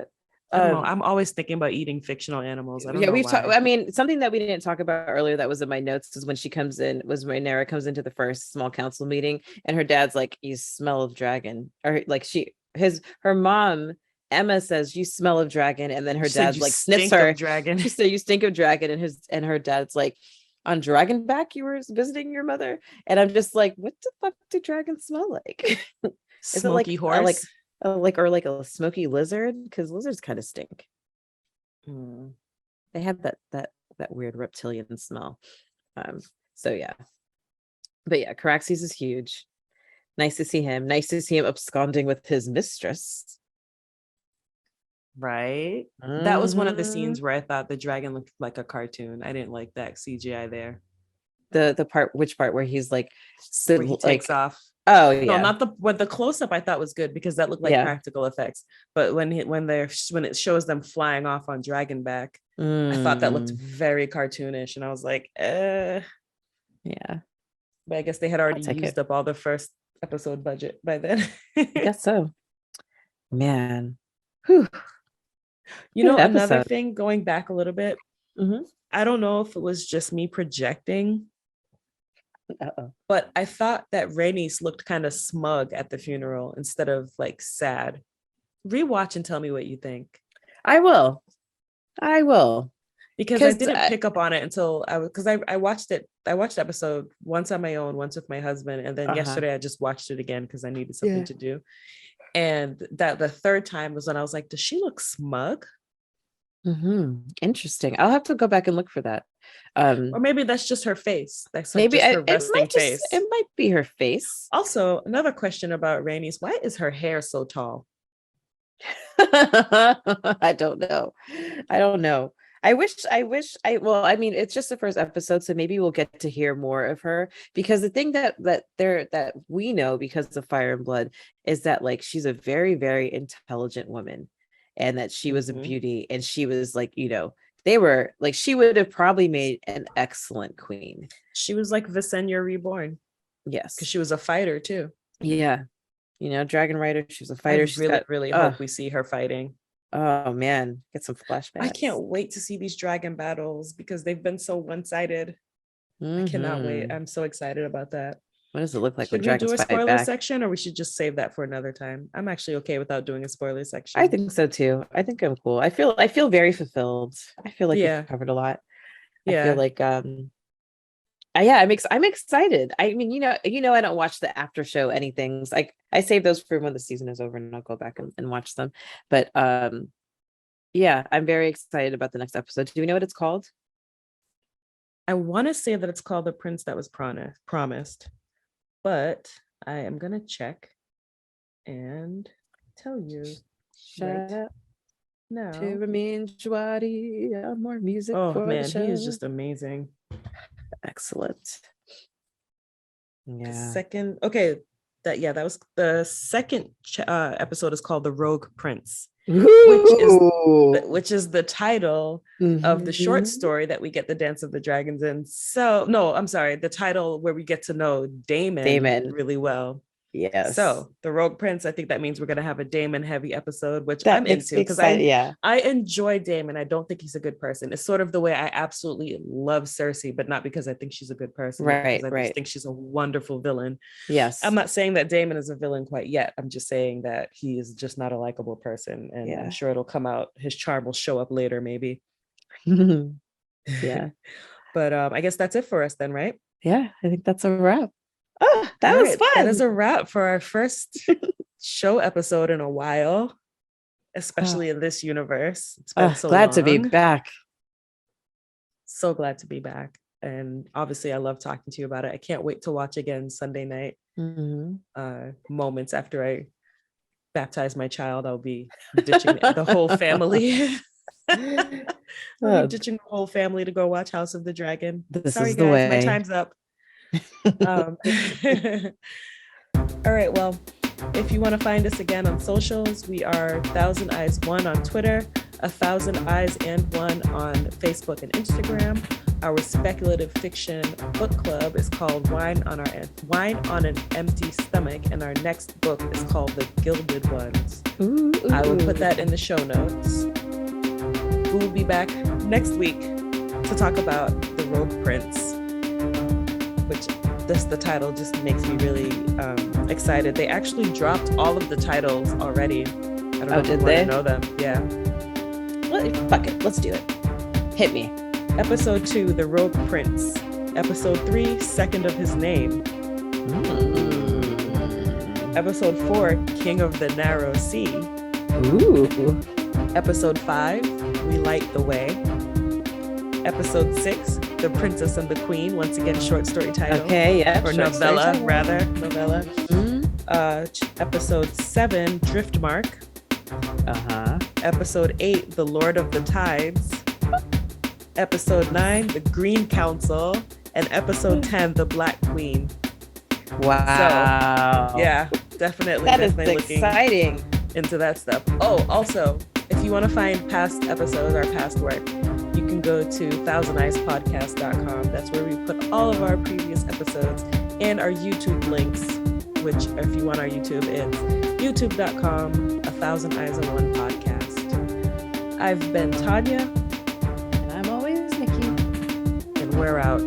know. I'm always thinking about eating fictional animals. I don't know we've talked. I mean, something that we didn't talk about earlier that was in my notes is when Rhaenyra comes into the first small council meeting, and her dad's like, "You smell of dragon," or like her mom Emma says, "You smell of dragon," and then her dad's like sniffs her. Dragon. She said, "You stink of dragon," and her dad's like, on Dragonback you were visiting your mother? And I'm just like, what the fuck do dragons smell like? Is smoky it horse? Or like a smoky lizard? Because lizards kind of stink. They have that weird reptilian smell. So yeah. But yeah, Caraxes is huge. Nice to see him. Nice to see him absconding with his mistress. Right. That was one of the scenes where I thought the dragon looked like a cartoon. I didn't like that CGI there. The part, which part where he's like, where he takes off. Oh yeah. No, not the close up I thought was good because that looked like practical effects. But when it shows them flying off on Dragonback, I thought that looked very cartoonish, and I was like, yeah. But I guess they had already used up all the first episode budget by then. I guess so. Man. Whew. You know, another thing, going back a little bit, I don't know if it was just me projecting, but I thought that Rhaenys looked kind of smug at the funeral instead of like sad. Rewatch and tell me what you think. I will. Because I didn't pick up on it until I watched it. I watched the episode once on my own, once with my husband, and then yesterday I just watched it again because I needed something to do. And that the third time was when I was like, does she look smug? Interesting. I'll have to go back and look for that. Or maybe that's just her face. That's maybe just her resting face. It might be her face. Also, another question about Rhaenys: why is her hair so tall? I don't know. Well, I mean, it's just the first episode, so maybe we'll get to hear more of her, because the thing that we know because of Fire and Blood is that like she's a very, very intelligent woman, and that she was a beauty, and she was like, you know, they were like, she would have probably made an excellent queen. She was like Visenya reborn. Yes, because she was a fighter too. Yeah, you know, dragon rider. She was a fighter. I really hope we see her fighting. Oh man, get some flashbacks. I can't wait to see these dragon battles because they've been so one-sided. I cannot wait. I'm so excited about that. What does it look like? Should we do a spoiler section, or we should just save that for another time? I'm actually okay without doing a spoiler section. I think so too. I think I'm cool. I feel very fulfilled. I feel like we've covered a lot. I feel like I'm excited. I mean, you know, I don't watch the after show anything. Like I save those for when the season is over, and I'll go back and watch them. But yeah, I'm very excited about the next episode. Do we know what it's called? I want to say that it's called The Prince That Was Promised, but I am gonna check and tell you. Shut up. No. More music. Oh man, he is just amazing. Excellent. Yeah. That was the second episode is called The Rogue Prince, which is the title of the short story that we get the Dance of the Dragons in. So no, I'm sorry, the title where we get to know Damon really well. Yes. So The Rogue Prince, I think that means we're going to have a Damon heavy episode, which I'm into because I enjoy Damon. I don't think he's a good person. It's sort of the way I absolutely love Cersei, but not because I think she's a good person. Right. I just think she's a wonderful villain. Yes. I'm not saying that Damon is a villain quite yet. I'm just saying that he is just not a likable person, and I'm sure it'll come out. His charm will show up later, maybe. Yeah. But I guess that's it for us then, right? Yeah, I think that's a wrap. Oh, that was fun. That is a wrap for our first show episode in a while, especially in this universe. It's been so glad long. to be back. So glad to be back. And obviously I love talking to you about it. I can't wait to watch again Sunday night. Moments after I baptize my child, I'll be ditching the whole family. I'll be ditching the whole family to go watch House of the Dragon. Sorry guys, my time's up. All right, well, if you want to find us again on socials, we are Thousand Eyes One on Twitter, 1,000 Eyes and One on Facebook and Instagram. Our speculative fiction book club is called Wine on an Empty Stomach, and our next book is called The Gilded Ones. I will put that in the show notes. We will be back next week to talk about The Rogue Prince, which the title just makes me really excited. They actually dropped all of the titles already. I don't know if you want to know them. Yeah. Fuck it. Let's do it. Hit me. Episode 2, The Rogue Prince. Episode 3, Second of His Name. Episode 4, King of the Narrow Sea. Ooh. Episode 5, We Light the Way. Episode 6, The Princess and the Queen. Once again, short story title. Okay, yeah. Or novella, rather. Novella. Episode 7, Driftmark. Episode 8, The Lord of the Tides. Episode 9, The Green Council. And episode 10, The Black Queen. Wow. So, yeah, definitely. That is exciting. Into that stuff. Oh, also, if you want to find past episodes, our past work, you can go to thousandeyes.podcast.com. That's where we put all of our previous episodes and our YouTube links, which if you want our YouTube, it's youtube.com, 1000 Eyes on One podcast. I've been Tanya. And I'm always Nikki. And we're out.